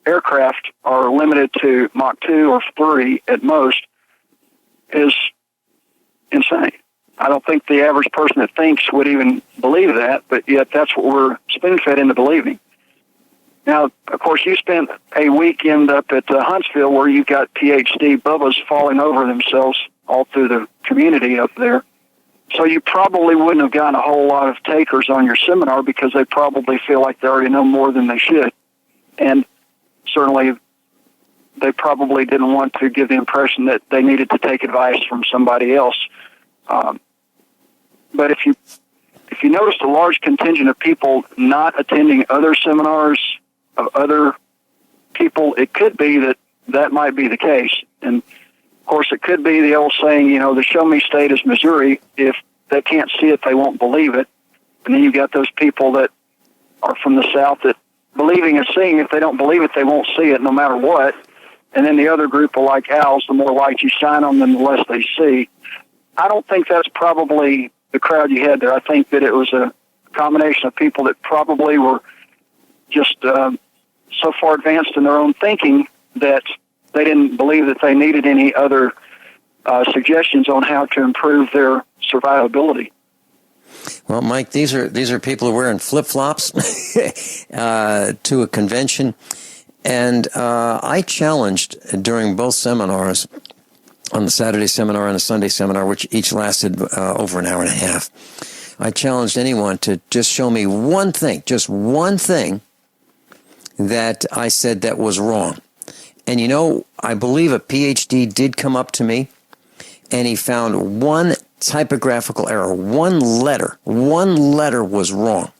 [SPEAKER 21] aircraft are limited to Mach 2 or 3 at most, is insane. I don't think the average person that thinks would even believe that, but yet that's what we're spoon-fed into believing. Now, of course, you spent a weekend up at Huntsville where you've got PhD bubbas falling over themselves all through the community up there. So you probably wouldn't have gotten a whole lot of takers on your seminar because they probably feel like they already know more than they should. And certainly they probably didn't want to give the impression that they needed to take advice from somebody else. But if you noticed a large contingent of people not attending other seminars of other people, it could be that might be the case. And of course, it could be the old saying, the show me state is Missouri. If they can't see it, they won't believe it. And then you've got those people that are from the South that believing is seeing. If they don't believe it, they won't see it no matter what. And then the other group are like owls. The more light you shine on them, the less they see. I don't think that's probably the crowd you had there. I think that it was a combination of people that probably were just so far advanced in their own thinking that they didn't believe that they needed any other suggestions on how to improve their survivability.
[SPEAKER 3] Well, Mike, these are people who are wearing flip-flops to a convention. And I challenged during both seminars, on the Saturday seminar and the Sunday seminar, which each lasted over an hour and a half, I challenged anyone to just show me one thing, just one thing that I said that was wrong. And I believe a PhD did come up to me, and he found one typographical error, one letter was wrong.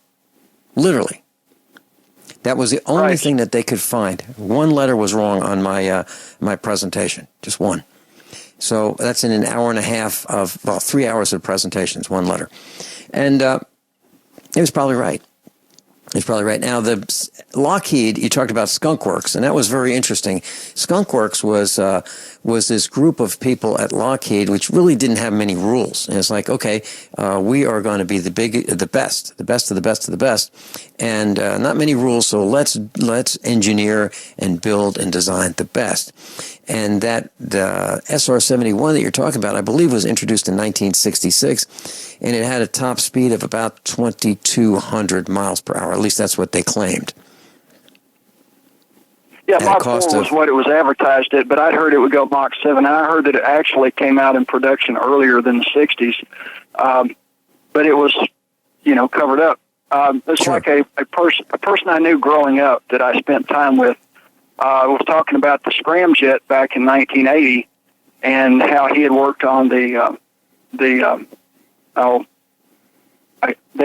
[SPEAKER 3] Literally. That was the only thing that they could find. One letter was wrong on my presentation, just one. So that's in an hour and a half of, 3 hours of presentations, one letter. And he was probably right. He's probably right. Now, the Lockheed, you talked about Skunk Works, and that was very interesting. Skunk Works was this group of people at Lockheed which really didn't have many rules. And it's like, okay, we are going to be the best of the best, and not many rules. So let's engineer and build and design the best. And that the SR-71 that you're talking about, I believe, was introduced in 1966. And it had a top speed of about 2,200 miles per hour. At least that's what they claimed.
[SPEAKER 21] Yeah, Mach 4 was what it was advertised at, but I'd heard it would go Mach 7, and I heard that it actually came out in production earlier than the 60s. But it was, covered up. It's sure. Like a person I knew growing up that I spent time with was talking about the scramjet back in 1980 and how he had worked on they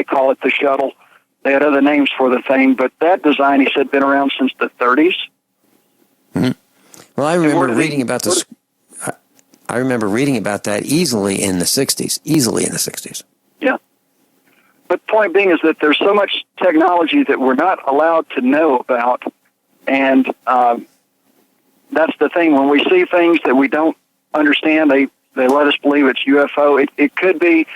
[SPEAKER 21] call it the shuttle. They had other names for the thing, but that design, he said, been around since the 30s.
[SPEAKER 3] Mm-hmm. Well, I remember reading about this. I remember reading about that easily in the 60s. Yeah.
[SPEAKER 21] But the point being is that there's so much technology that we're not allowed to know about, and that's the thing. When we see things that we don't understand, they let us believe it's UFO. It could be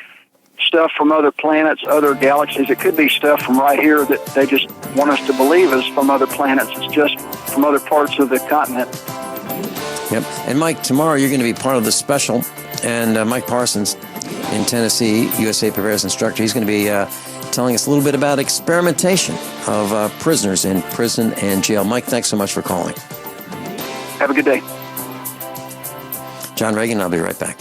[SPEAKER 21] stuff from other planets, other galaxies. It could be stuff from right here that they just want us to believe is from other planets. It's just from other parts of the continent.
[SPEAKER 3] Yep. And Mike, tomorrow you're going to be part of the special. And Mike Parsons in Tennessee, USA Preparedness instructor, he's going to be telling us a little bit about experimentation of prisoners in prison and jail. Mike, thanks so much for calling.
[SPEAKER 21] Have a good day.
[SPEAKER 3] John Ragan, I'll be right back.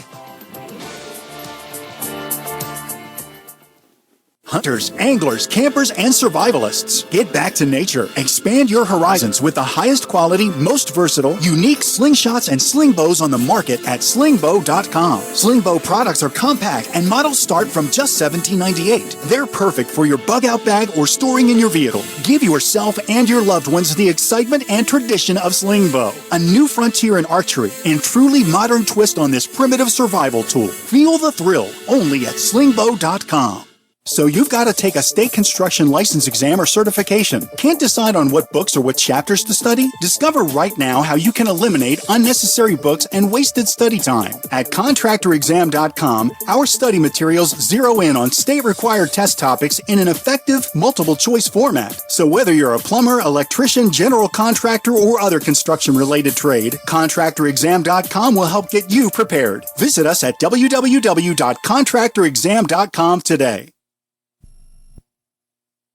[SPEAKER 10] Hunters, anglers, campers, and survivalists. Get back to nature. Expand your horizons with the highest quality, most versatile, unique slingshots and sling bows on the market at slingbow.com. Slingbow products are compact and models start from just $17.98. They're perfect for your bug-out bag or storing in your vehicle. Give yourself and your loved ones the excitement and tradition of slingbow. A new frontier in archery and truly modern twist on this primitive survival tool. Feel the thrill only at slingbow.com. So you've got to take a state construction license exam or certification. Can't decide on what books or what chapters to study? Discover right now how you can eliminate unnecessary books and wasted study time. At contractorexam.com, our study materials zero in on state-required test topics in an effective, multiple-choice format. So whether you're a plumber, electrician, general contractor, or other construction-related trade, contractorexam.com will help get you prepared. Visit us at www.contractorexam.com today.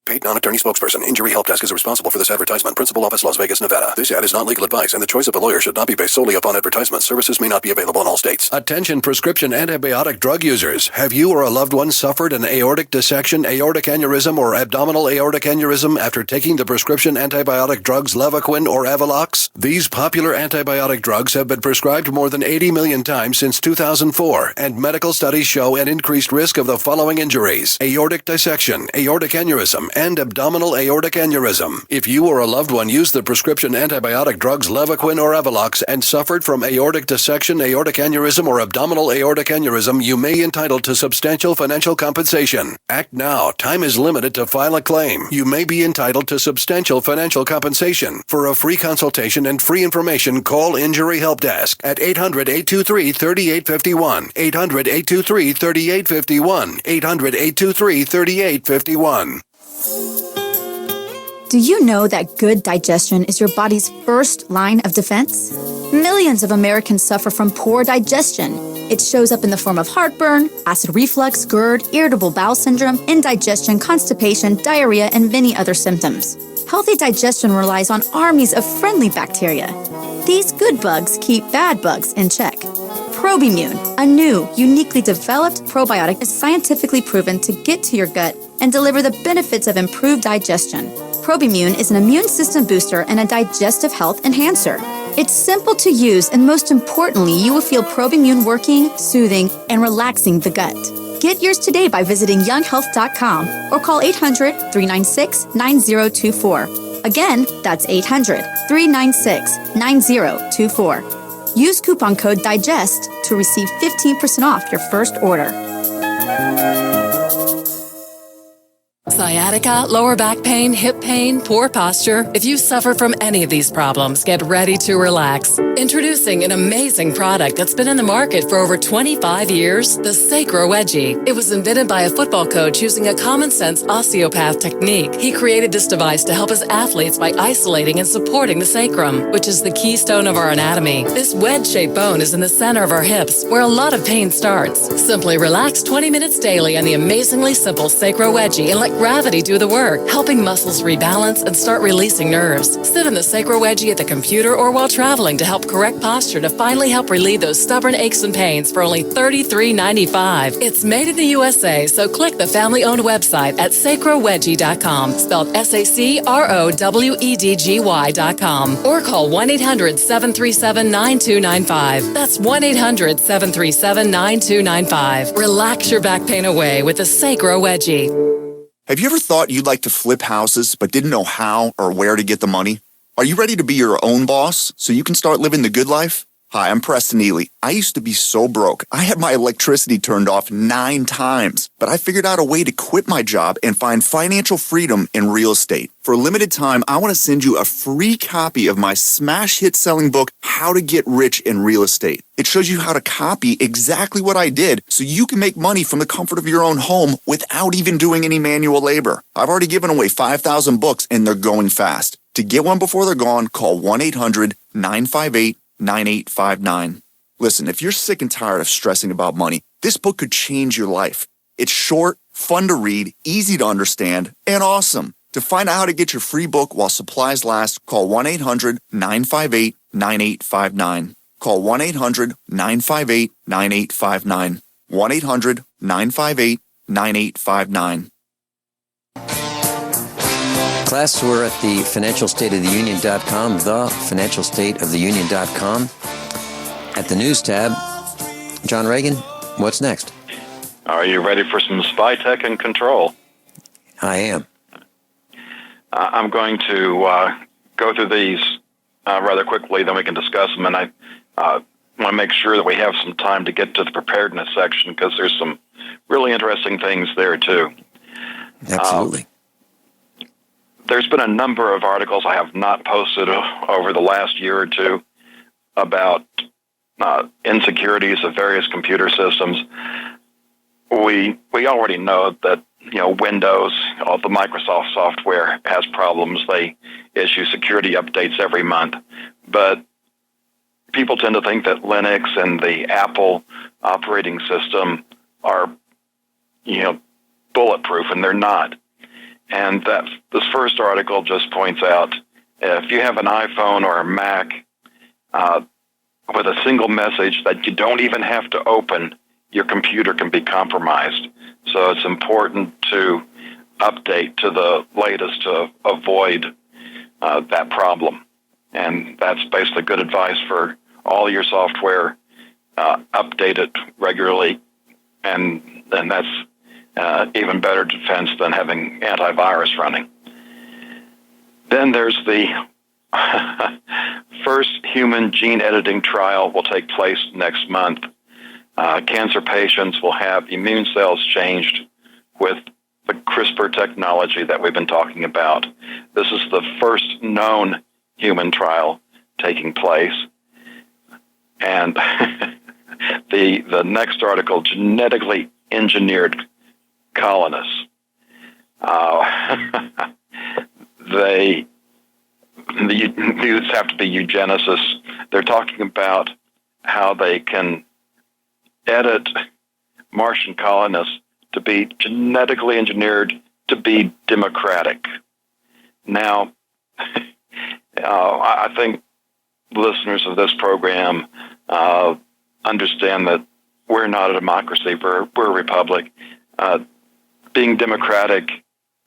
[SPEAKER 12] Paid non-attorney spokesperson. Injury Help Desk is responsible for this advertisement. Principal office, Las Vegas, Nevada. This ad is not legal advice, and the choice of a lawyer should not be based solely upon advertisement. Services may not be available in all states. Attention prescription antibiotic drug users. Have you or a loved one suffered an aortic dissection, aortic aneurysm, or abdominal aortic aneurysm after taking the prescription antibiotic drugs Levaquin or Avelox? These popular antibiotic drugs have been prescribed more than 80 million times since 2004, and medical studies show an increased risk of the following injuries: aortic dissection, aortic aneurysm, and abdominal aortic aneurysm. If you or a loved one used the prescription antibiotic drugs Levaquin or Avelox and suffered from aortic dissection, aortic aneurysm, or abdominal aortic aneurysm, you may be entitled to substantial financial compensation. Act now. Time is limited to file a claim. You may be entitled to substantial financial compensation. For a free consultation and free information, call Injury Help Desk at 800-823-3851. 800-823-3851. 800-823-3851.
[SPEAKER 1] Do you know that good digestion is your body's first line of defense? Millions of Americans suffer from poor digestion. It shows up in the form of heartburn, acid reflux, GERD, irritable bowel syndrome, indigestion, constipation, diarrhea, and many other symptoms. Healthy digestion relies on armies of friendly bacteria. These good bugs keep bad bugs in check. Probimune, a new, uniquely developed probiotic, is scientifically proven to get to your gut and deliver the benefits of improved digestion. Probimune is an immune system booster and a digestive health enhancer. It's simple to use, and most importantly, you will feel Probimune working, soothing, and relaxing the gut. Get yours today by visiting younghealth.com or call 800-396-9024. Again, that's 800-396-9024. Use coupon code DIGEST to receive 15% off your first order.
[SPEAKER 20] Sciatica, lower back pain, hip pain, poor posture. If you suffer from any of these problems, get ready to relax. Introducing an amazing product that's been in the market for over 25 years, the Sacro Wedgie. It was invented by a football coach using a common-sense osteopath technique. He created this device to help his athletes by isolating and supporting the sacrum, which is the keystone of our anatomy. This wedge-shaped bone is in the center of our hips, where a lot of pain starts. Simply relax 20 minutes daily on the amazingly simple Sacro Wedgie and let gravity do the work, helping muscles rebalance and start releasing nerves. Sit in the Sacro Wedgie at the computer or while traveling to help correct posture to finally help relieve those stubborn aches and pains for only $33.95. It's made in the USA, so click the family-owned website at sacrowedgie.com, spelled SACROWEDGY.com, or call 1-800-737-9295. That's 1-800-737-9295. Relax your back pain away with the Sacro Wedgie.
[SPEAKER 22] Have you ever thought you'd like to flip houses but didn't know how or where to get the money? Are you ready to be your own boss so you can start living the good life? Hi, I'm Preston Ely. I used to be so broke. I had my electricity turned off 9 times, but I figured out a way to quit my job and find financial freedom in real estate. For a limited time, I want to send you a free copy of my smash hit selling book, How to Get Rich in Real Estate. It shows you how to copy exactly what I did so you can make money from the comfort of your own home without even doing any manual labor. I've already given away 5,000 books and they're going fast. To get one before they're gone, call 1-800-958-9859. Listen, if you're sick and tired of stressing about money, this book could change your life. It's short, fun to read, easy to understand, and awesome. To find out how to get your free book while supplies last, call 1-800-958-9859. Call 1-800-958-9859. 1-800-958-9859.
[SPEAKER 3] Class, we're at the financialstateoftheunion.com, thefinancialstateoftheunion.com. At the news tab, John Ragan, what's next?
[SPEAKER 4] Are you ready for some spy tech and control?
[SPEAKER 3] I am.
[SPEAKER 4] I'm going to go through these rather quickly, then we can discuss them. And I want to make sure that we have some time to get to the preparedness section because there's some really interesting things there, too.
[SPEAKER 3] Absolutely.
[SPEAKER 4] There's been a number of articles I have not posted over the last year or two about insecurities of various computer systems. We already know that Windows, all the Microsoft software has problems. They issue security updates every month, but people tend to think that Linux and the Apple operating system are bulletproof, and they're not. And this first article just points out if you have an iPhone or a Mac with a single message that you don't even have to open, your computer can be compromised. So it's important to update to the latest to avoid that problem. And that's basically good advice for all your software. Update it regularly, and that's even better defense than having antivirus running. Then there's the first human gene editing trial will take place next month. Cancer patients will have immune cells changed with the CRISPR technology that we've been talking about. This is the first known human trial taking place. And the next article, genetically engineered colonists. These have to be eugenicists. They're talking about how they can edit Martian colonists to be genetically engineered to be democratic. Now, I think listeners of this program understand that we're not a democracy, we're a republic. Being democratic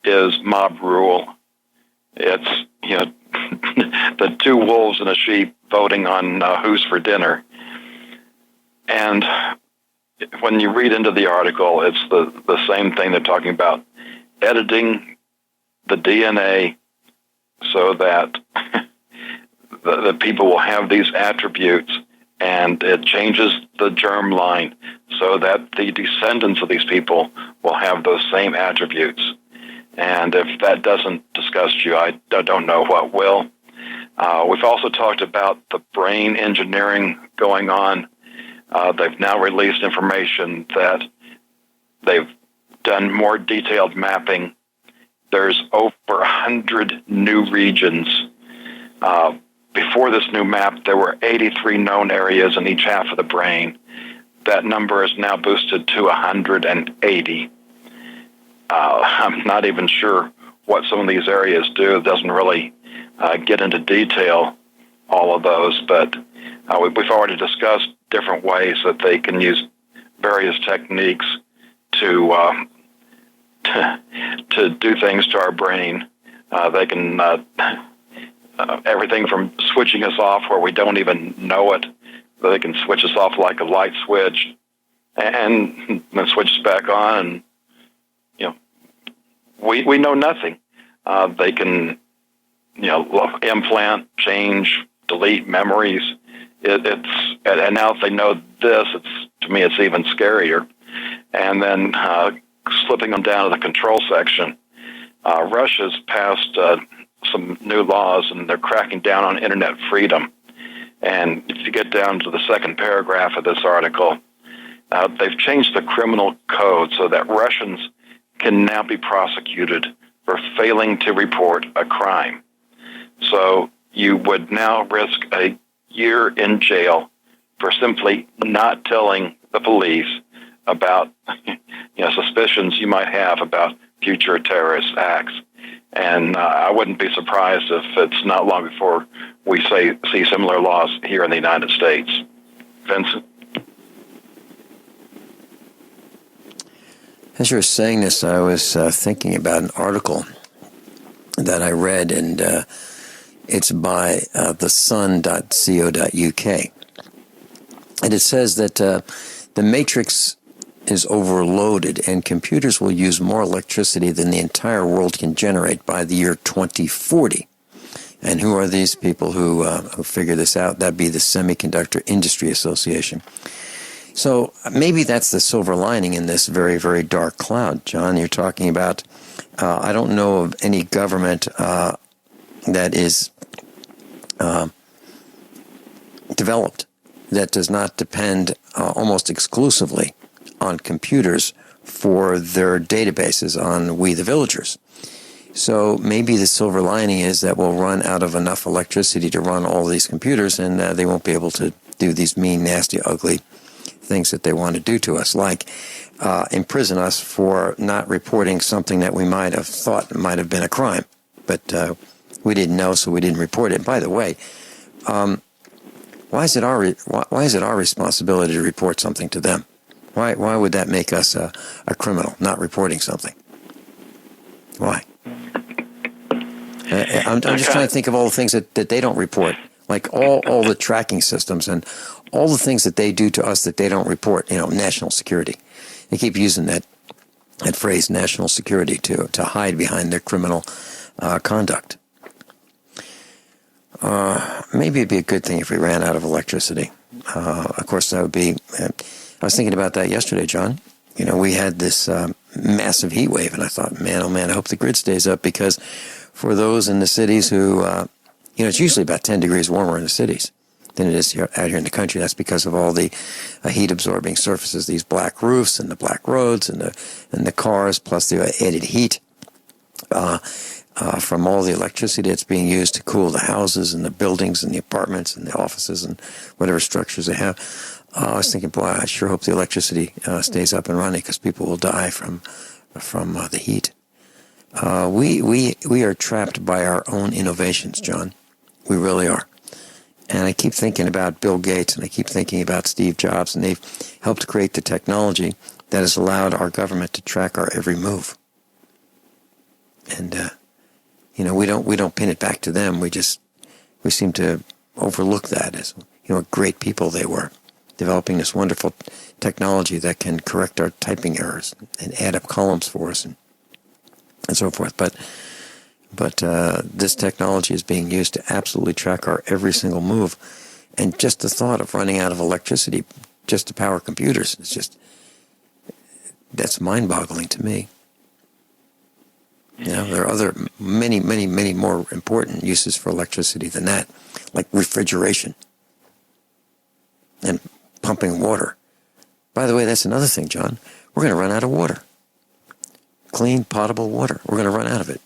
[SPEAKER 4] is mob rule. It's, the two wolves and a sheep voting on who's for dinner. And when you read into the article, it's the same thing. They're talking about editing the DNA so that the people will have these attributes, and it changes the germline so that the descendants of these people will have those same attributes. And if that doesn't disgust you, I don't know what will. We've also talked about the brain engineering going on. They've now released information that they've done more detailed mapping. There's over 100 new regions. Before this new map, there were 83 known areas in each half of the brain. That number is now boosted to 180. I'm not even sure what some of these areas do. It doesn't really get into detail, all of those, but we've already discussed different ways that they can use various techniques to do things to our brain. They can everything from switching us off where we don't even know it. They can switch us off like a light switch, and then switch us back on, and we know nothing. They can implant, change, delete memories. And now if they know this, to me it's even scarier. And then slipping them down to the control section, Russia's passed some new laws, and they're cracking down on internet freedom. And if you get down to the second paragraph of this article, they've changed the criminal code so that Russians can now be prosecuted for failing to report a crime. So you would now risk a year in jail for simply not telling the police about suspicions you might have about future terrorist acts. And I wouldn't be surprised if it's not long before we see similar laws here in the United States. Vincent?
[SPEAKER 3] As you were saying this, I was thinking about an article that I read, and it's by thesun.co.uk. And it says that the matrix is overloaded, and computers will use more electricity than the entire world can generate by the year 2040. And who are these people who figure this out? That'd be the Semiconductor Industry Association. So maybe that's the silver lining in this very, very dark cloud. John, you're talking about I don't know of any government that is developed that does not depend almost exclusively on computers for their databases on We the Villagers. So maybe the silver lining is that we'll run out of enough electricity to run all these computers, and they won't be able to do these mean, nasty, ugly things that they want to do to us, like imprison us for not reporting something that we might have thought might have been a crime. But we didn't know, so we didn't report it. By the way, why is it our responsibility to report something to them? Why would that make us a criminal, not reporting something? Why? I'm just trying to think of all the things that they don't report, like all the tracking systems and all the things that they do to us that they don't report. National security. They keep using that phrase, national security, to hide behind their criminal conduct. Maybe it'd be a good thing if we ran out of electricity. Of course, that would be... I was thinking about that yesterday, John. We had this massive heat wave, and I thought, man, oh man, I hope the grid stays up, because for those in the cities who, it's usually about 10 degrees warmer in the cities than it is out here in the country. That's because of all the heat-absorbing surfaces, these black roofs and the black roads and the cars, plus the added heat from all the electricity that's being used to cool the houses and the buildings and the apartments and the offices and whatever structures they have. I was thinking, boy, I sure hope the electricity stays up and running, because people will die from the heat. We are trapped by our own innovations, John. We really are. And I keep thinking about Bill Gates, and I keep thinking about Steve Jobs, and they've helped create the technology that has allowed our government to track our every move. And we don't pin it back to them. We seem to overlook that as what great people they were, developing this wonderful technology that can correct our typing errors and add up columns for us and so forth. But this technology is being used to absolutely track our every single move. And just the thought of running out of electricity just to power computers is that's mind-boggling to me. There are many, many, many more important uses for electricity than that, like refrigeration and pumping water. By the way, that's another thing, John. We're going to run out of water. Clean, potable water. We're going to run out of it.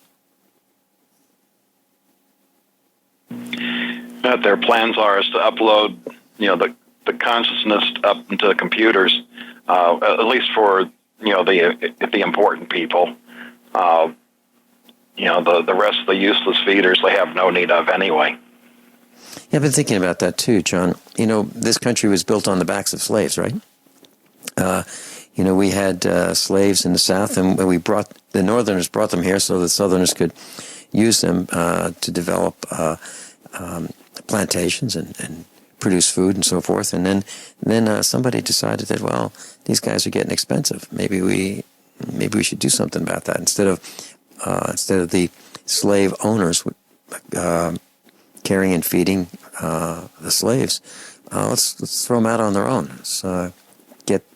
[SPEAKER 4] Their plans are is to upload, the consciousness up into the computers, at least for, the important people. The rest of the useless feeders they have no need of anyway.
[SPEAKER 3] Yeah, I've been thinking about that too, John. This country was built on the backs of slaves, right? We had slaves in the South, and the Northerners brought them here so the Southerners could use them to develop plantations and produce food and so forth. And then somebody decided that, well, these guys are getting expensive. Maybe we should do something about that instead of the slave owners carrying and feeding the slaves. Let's throw them out on their own. Let's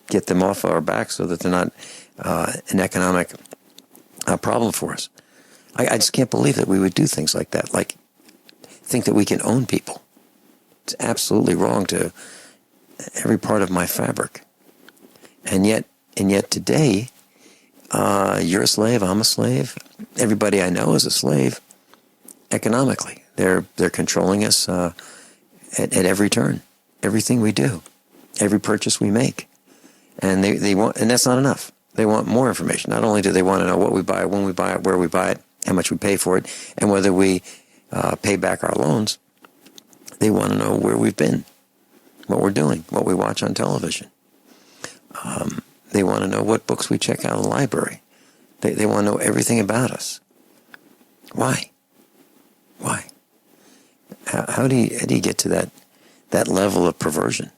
[SPEAKER 3] get them off our backs so that they're not an economic problem for us. I just can't believe that we would do things like that, like think that we can own people. It's absolutely wrong to every part of my fabric. And yet today, you're a slave, I'm a slave. Everybody I know is a slave economically. They're controlling us at every turn, everything we do, every purchase we make. And they want, and that's not enough. They want more information. Not only do they want to know what we buy, when we buy it, where we buy it, how much we pay for it, and whether we pay back our loans, they want to know where we've been, what we're doing, what we watch on television. They want to know what books we check out of the library. They want to know everything about us. Why? Why? How do you get to that level of perversion?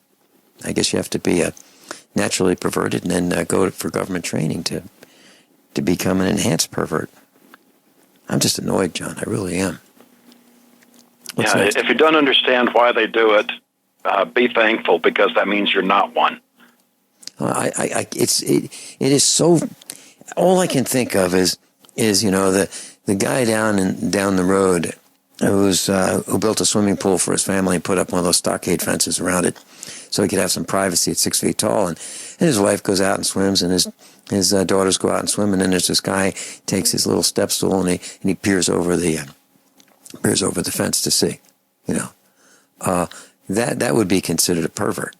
[SPEAKER 3] I guess you have to be naturally perverted and then go for government training to become an enhanced pervert. I'm just annoyed, John. I really am. What's next?
[SPEAKER 4] If you don't understand why they do it, be thankful, because that means you're not one.
[SPEAKER 3] It is so. All I can think of is is, the guy down the road who built a swimming pool for his family and put up one of those stockade fences around it so he could have some privacy at 6 feet tall. And his wife goes out and swims, and his daughters go out and swim. And then there's this guy takes his little step stool and he peers over the fence to see. That would be considered a pervert.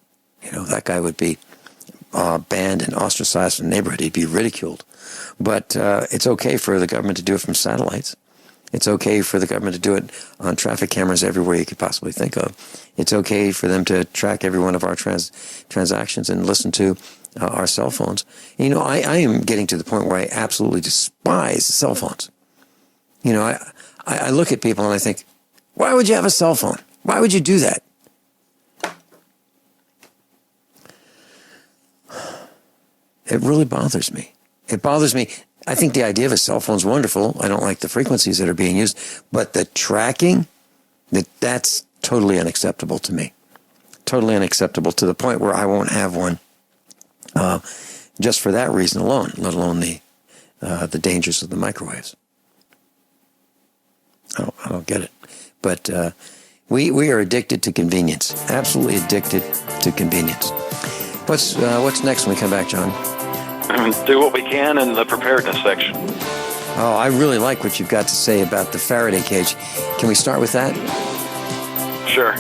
[SPEAKER 3] That guy would be banned and ostracized from the neighborhood. He'd be ridiculed. But it's okay for the government to do it from satellites. It's okay for the government to do it on traffic cameras everywhere you could possibly think of. It's okay for them to track every one of our transactions and listen to our cell phones. I am getting to the point where I absolutely despise cell phones. I look at people and I think, why would you have a cell phone? Why would you do that? It really bothers me. It bothers me. I think the idea of a cell phone is wonderful. I don't like the frequencies that are being used, but the tracking, that's totally unacceptable to me. Totally unacceptable, to the point where I won't have one just for that reason alone, let alone the dangers of the microwaves. I don't get it. But we are addicted to convenience. Absolutely addicted to convenience. What's next when we come back, John?
[SPEAKER 4] Do what we can in the preparedness section.
[SPEAKER 3] Oh, I really like what you've got to say about the Faraday cage. Can we start with that?
[SPEAKER 4] Sure.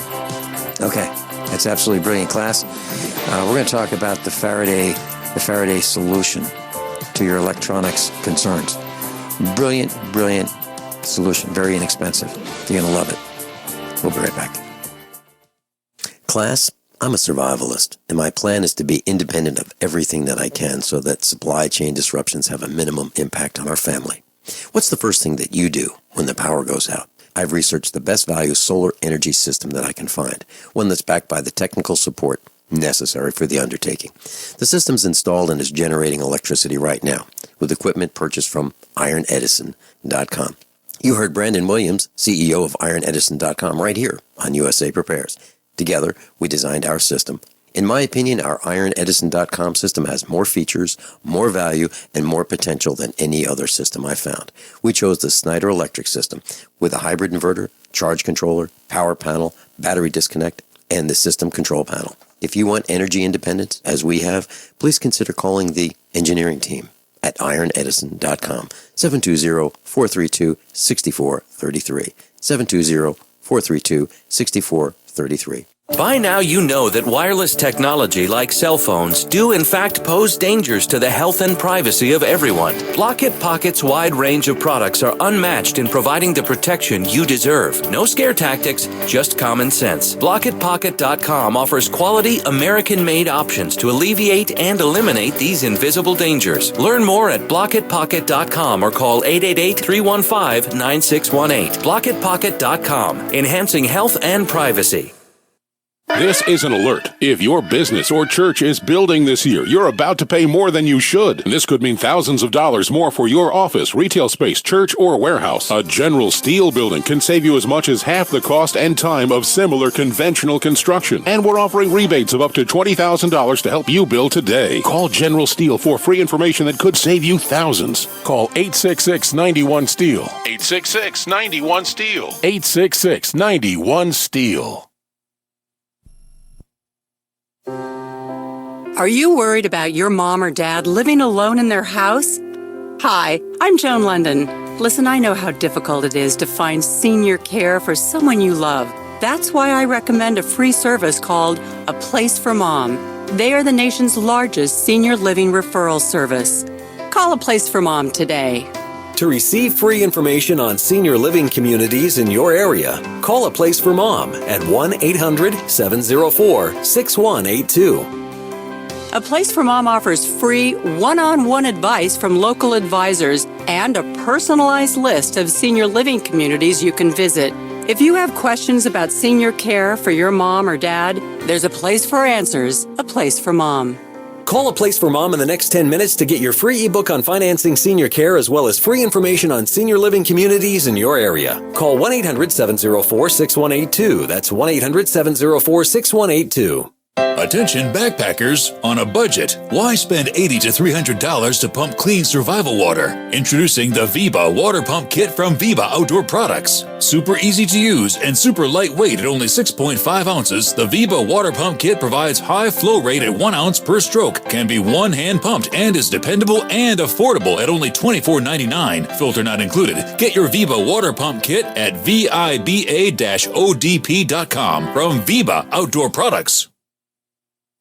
[SPEAKER 3] Okay. That's absolutely brilliant, class. We're going to talk about the Faraday solution to your electronics concerns. Brilliant solution. Very inexpensive. You're going to love it. We'll be right back. Class, I'm a survivalist, and my plan is to be independent of everything that I can so that supply chain disruptions have a minimum impact on our family. What's the first thing that you do when the power goes out? I've researched the best value solar energy system that I can find, one that's backed by the technical support necessary for the undertaking. The system's installed and is generating electricity right now with equipment purchased from ironedison.com. You heard Brandon Williams, CEO of ironedison.com, right here on USA Prepares. Together, we designed our system. In my opinion, our ironedison.com system has more features, more value, and more potential than any other system I've found. We chose the Snyder Electric system with a hybrid inverter, charge controller, power panel, battery disconnect, and the system control panel. If you want energy independence, as we have, please consider calling the engineering team at ironedison.com, 720-432-6433, 720-432-6433.
[SPEAKER 5] By now you know that wireless technology like cell phones do in fact pose dangers to the health and privacy of everyone. Blockit Pocket's wide range of products are unmatched in providing the protection you deserve. No scare tactics, just common sense. BlockitPocket.com offers quality American-made options to alleviate and eliminate these invisible dangers. Learn more at BlockitPocket.com or call 888-315-9618. BlockitPocket.com, enhancing health and privacy.
[SPEAKER 6] This is an alert. If your business or church is building this year, you're about to pay more than you should. This could mean thousands of dollars more for your office, retail space, church, or warehouse. A General Steel building can save you as much as half the cost and time of similar conventional construction. And we're offering rebates of up to $20,000 to help you build today. Call General Steel for free information that could save you thousands. Call 866-91-STEEL. 866-91-STEEL. 866-91-STEEL.
[SPEAKER 17] Are you worried about your mom or dad living alone in their house? Hi, I'm Joan London. Listen, I know how difficult it is to find senior care for someone you love. That's why I recommend a free service called A Place for Mom. They are the nation's largest senior living referral service. Call A Place for Mom today.
[SPEAKER 18] To receive free information on senior living communities in your area, call A Place for Mom at 1-800-704-6182.
[SPEAKER 17] A Place for Mom offers free one-on-one advice from local advisors and a personalized list of senior living communities you can visit. If you have questions about senior care for your mom or dad, there's a place for answers, A Place for Mom.
[SPEAKER 18] Call A Place for Mom in the next 10 minutes to get your free ebook on financing senior care as well as free information on senior living communities in your area. Call 1-800-704-6182. That's 1-800-704-6182.
[SPEAKER 2] Attention backpackers on a budget. Why spend $80 to $300 to pump clean survival water? Introducing the Viba Water Pump Kit from Viba Outdoor Products. Super easy to use and super lightweight at only 6.5 ounces, the Viba Water Pump Kit provides high flow rate at 1 ounce per stroke, can be one-hand pumped, and is dependable and affordable at only $24.99. Filter not included. Get your Viba Water Pump Kit at viba-odp.com from Viba Outdoor Products.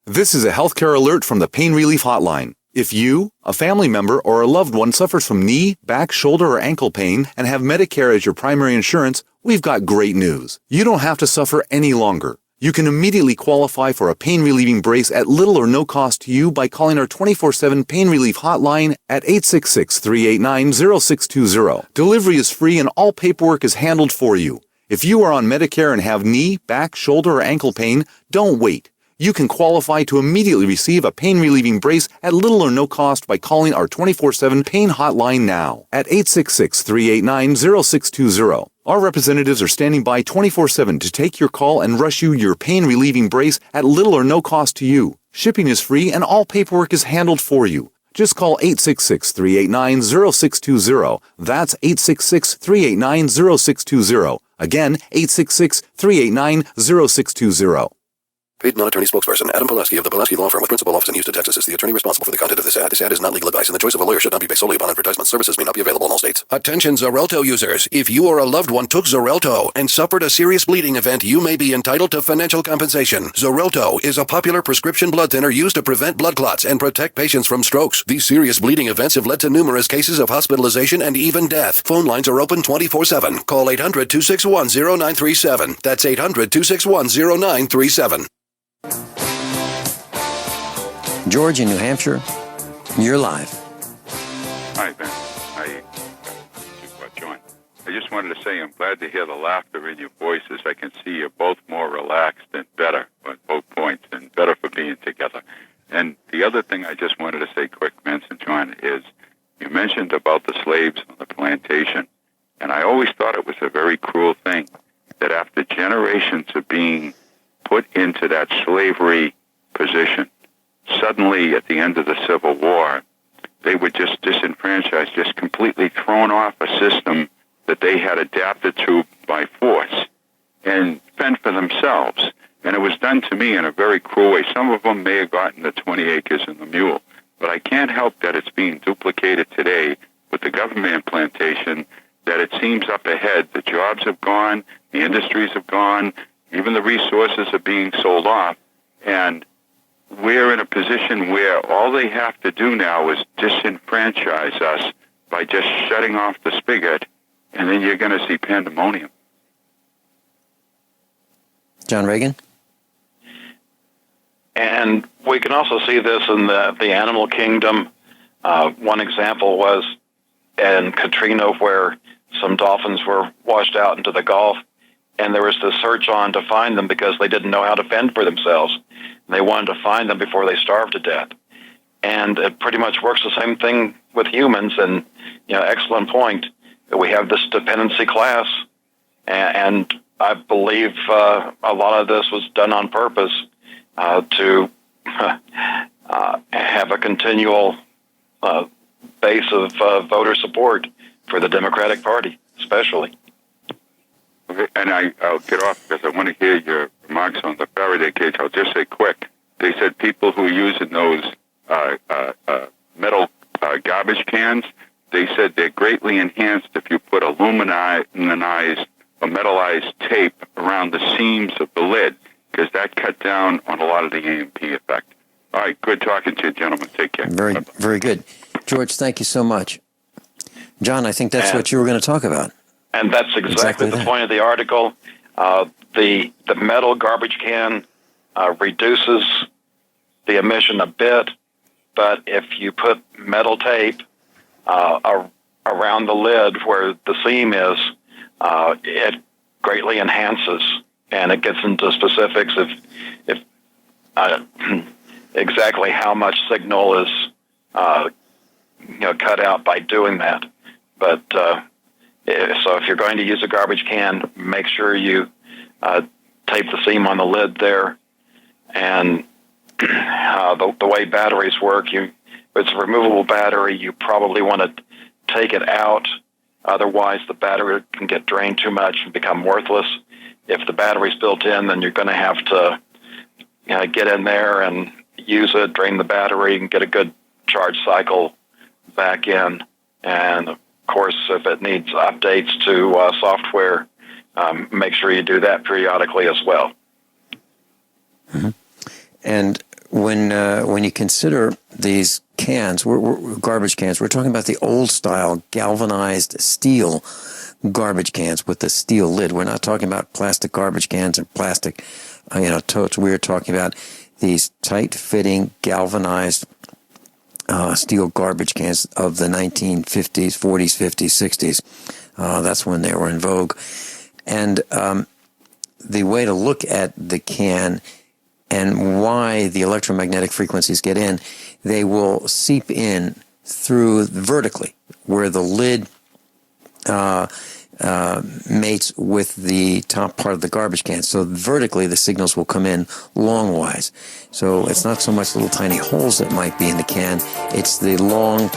[SPEAKER 7] This is a healthcare alert from the Pain Relief Hotline. If you, a family member, or a loved one suffers from knee, back, shoulder, or ankle pain and have Medicare as your primary insurance, we've got great news. You don't have to suffer any longer. You can immediately qualify for a pain-relieving brace at little or no cost to you by calling our 24/7 Pain Relief Hotline at 866-389-0620. Delivery is free and all paperwork is handled for you. If you are on Medicare and have knee, back, shoulder, or ankle pain, don't wait. You can qualify to immediately receive a pain-relieving brace at little or no cost by calling our 24/7 Pain Hotline now at 866-389-0620. Our representatives are standing by 24/7 to take your call and rush you your pain-relieving brace at little or no cost to you. Shipping is free and all paperwork is handled for you. Just call 866-389-0620. That's 866-389-0620. Again, 866-389-0620.
[SPEAKER 12] Paid non-attorney spokesperson Adam Pulaski of the Pulaski Law Firm with principal office in Houston, Texas is the attorney responsible for the content of this ad. This ad is not legal advice, and the choice of a lawyer should not be based solely upon advertisement. Services may not be available in all states. Attention Xarelto users. If you or a loved one took Xarelto and suffered a serious bleeding event, you may be entitled to financial compensation. Xarelto is a popular prescription blood thinner used to prevent blood clots and protect patients from strokes. These serious bleeding events have led to numerous cases of hospitalization and even death. Phone lines are open 24/7. Call 800-261-0937. That's 800-261-0937.
[SPEAKER 3] George in New Hampshire, you're live.
[SPEAKER 8] Hi, Ben. John. I just wanted to say I'm glad to hear the laughter in your voices. I can see you're both more relaxed and better on both points and better for being together. And the other thing I just wanted to say quick, Vincent, John, is you mentioned about the slaves on the plantation. And I always thought it was a very cruel thing that after generations of being put into that slavery position, suddenly at the end of the Civil War, they were just disenfranchised, just completely thrown off a system that they had adapted to by force and fend for themselves. And it was done to me in a very cruel way. Some of them may have gotten the 20 acres and the mule, but I can't help that it's being duplicated today with the government plantation, that it seems up ahead. The jobs have gone, the industries have gone, even the resources are being sold off, and we're in a position where all they have to do now is disenfranchise us by just shutting off the spigot, and then you're going to see pandemonium.
[SPEAKER 3] John Ragan?
[SPEAKER 4] And we can also see this in the animal kingdom. One example was in Katrina, where some dolphins were washed out into the Gulf, and there was the search on to find them because they didn't know how to fend for themselves. They wanted to find them before they starved to death. And it pretty much works the same thing with humans. And, excellent point. We have this dependency class, and I believe a lot of this was done on purpose to have a continual base of voter support for the Democratic Party, especially.
[SPEAKER 8] Okay, and I'll get off because I want to hear your remarks on the Faraday cage. I'll just say quick. They said people who are using those metal garbage cans, they said they're greatly enhanced if you put aluminized or metallized tape around the seams of the lid, because that cut down on a lot of the EMP effect. All right, good talking to you, gentlemen. Take care.
[SPEAKER 3] Very good. George, thank you so much. John, I think that's what you were going to talk about.
[SPEAKER 4] And that's exactly the point of the article. The metal garbage can reduces the emission a bit, but if you put metal tape around the lid where the seam is, it greatly enhances, and it gets into specifics if exactly how much signal is cut out by doing that. But so if you're going to use a garbage can, make sure you tape the seam on the lid there. And the way batteries work, if it's a removable battery, you probably want to take it out. Otherwise, the battery can get drained too much and become worthless. If the battery's built in, then you're going to have to get in there and use it, drain the battery, and get a good charge cycle back in. And, of course, if it needs updates to software, make sure you do that periodically as well.
[SPEAKER 3] Mm-hmm. And when you consider these cans, we're garbage cans, we're talking about the old-style galvanized steel garbage cans with the steel lid. We're not talking about plastic garbage cans and plastic, totes. We're talking about these tight-fitting galvanized steel garbage cans of the 1950s, 40s, 50s, 60s. That's when they were in vogue. And the way to look at the can and why the electromagnetic frequencies get in, they will seep in through vertically, where the lid mates with the top part of the garbage can. So vertically, the signals will come in longwise. So it's not so much little tiny holes that might be in the can, it's the long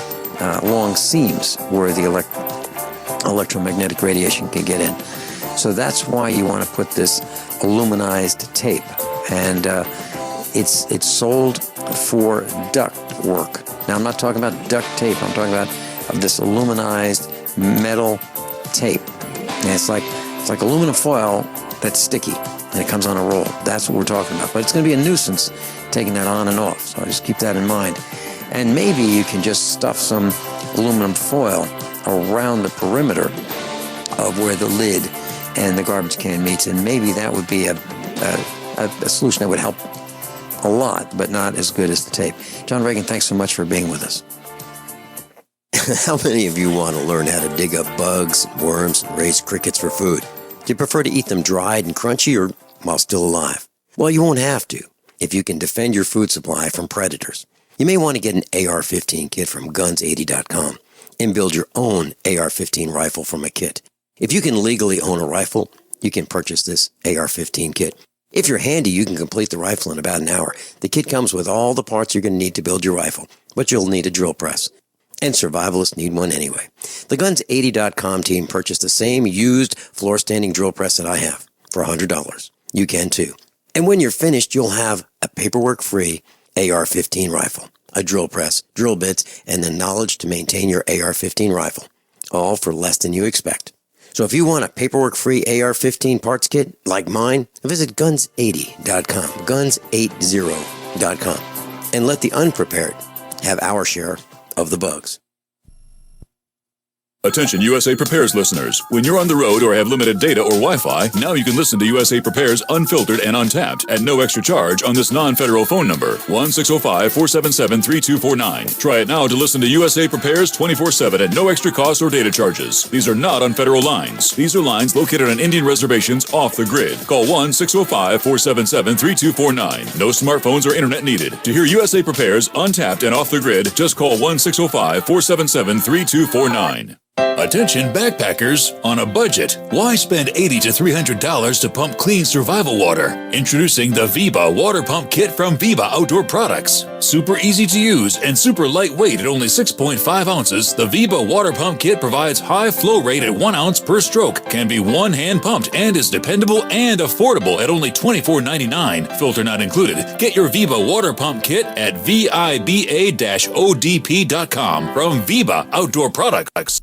[SPEAKER 3] seams where the electromagnetic radiation can get in. So that's why you want to put this aluminized tape. And it's sold for duct work. Now, I'm not talking about duct tape. I'm talking about this aluminized metal tape. And it's like aluminum foil that's sticky, and it comes on a roll. That's what we're talking about. But it's going to be a nuisance taking that on and off. So just keep that in mind. And maybe you can just stuff some aluminum foil around the perimeter of where the lid and the garbage can meets, and maybe that would be a solution that would help a lot, but not as good as the tape. John Ragan, thanks so much for being with us.
[SPEAKER 9] How many of you want to learn how to dig up bugs, worms, and raise crickets for food? Do you prefer to eat them dried and crunchy or while still alive? Well, you won't have to if you can defend your food supply from predators. You may want to get an AR-15 kit from guns80.com and build your own AR-15 rifle from a kit. If you can legally own a rifle, you can purchase this AR-15 kit. If you're handy, you can complete the rifle in about an hour. The kit comes with all the parts you're going to need to build your rifle, but you'll need a drill press. And survivalists need one anyway. The Guns80.com team purchased the same used floor-standing drill press that I have for $100. You can too. And when you're finished, you'll have a paperwork-free AR-15 rifle, a drill press, drill bits, and the knowledge to maintain your AR-15 rifle, all for less than you expect. So if you want a paperwork-free AR-15 parts kit like mine, visit Guns80.com, Guns80.com, and let the unprepared have our share of the bugs.
[SPEAKER 2] Attention USA Prepares listeners. When you're on the road or have limited data or Wi-Fi, now you can listen to USA Prepares unfiltered and untapped at no extra charge on this non-federal phone number, 1-605-477-3249. Try it now to listen to USA Prepares 24/7 at no extra cost or data charges. These are not on federal lines. These are lines located on Indian reservations off the grid. Call 1-605-477-3249. No smartphones or internet needed. To hear USA Prepares untapped and off the grid, just call 1-605-477-3249. Attention backpackers on a budget. Why spend $80 to $300 to pump clean survival water? Introducing the Viba water pump kit from Viba Outdoor Products. Super easy to use and super lightweight at only 6.5 ounces, the Viba water pump kit provides high flow rate at 1 ounce per stroke, can be one hand pumped, and is dependable and affordable at only $24.99. Filter not included. Get your Viba water pump kit at VIBA-ODP.com from Viba Outdoor Products.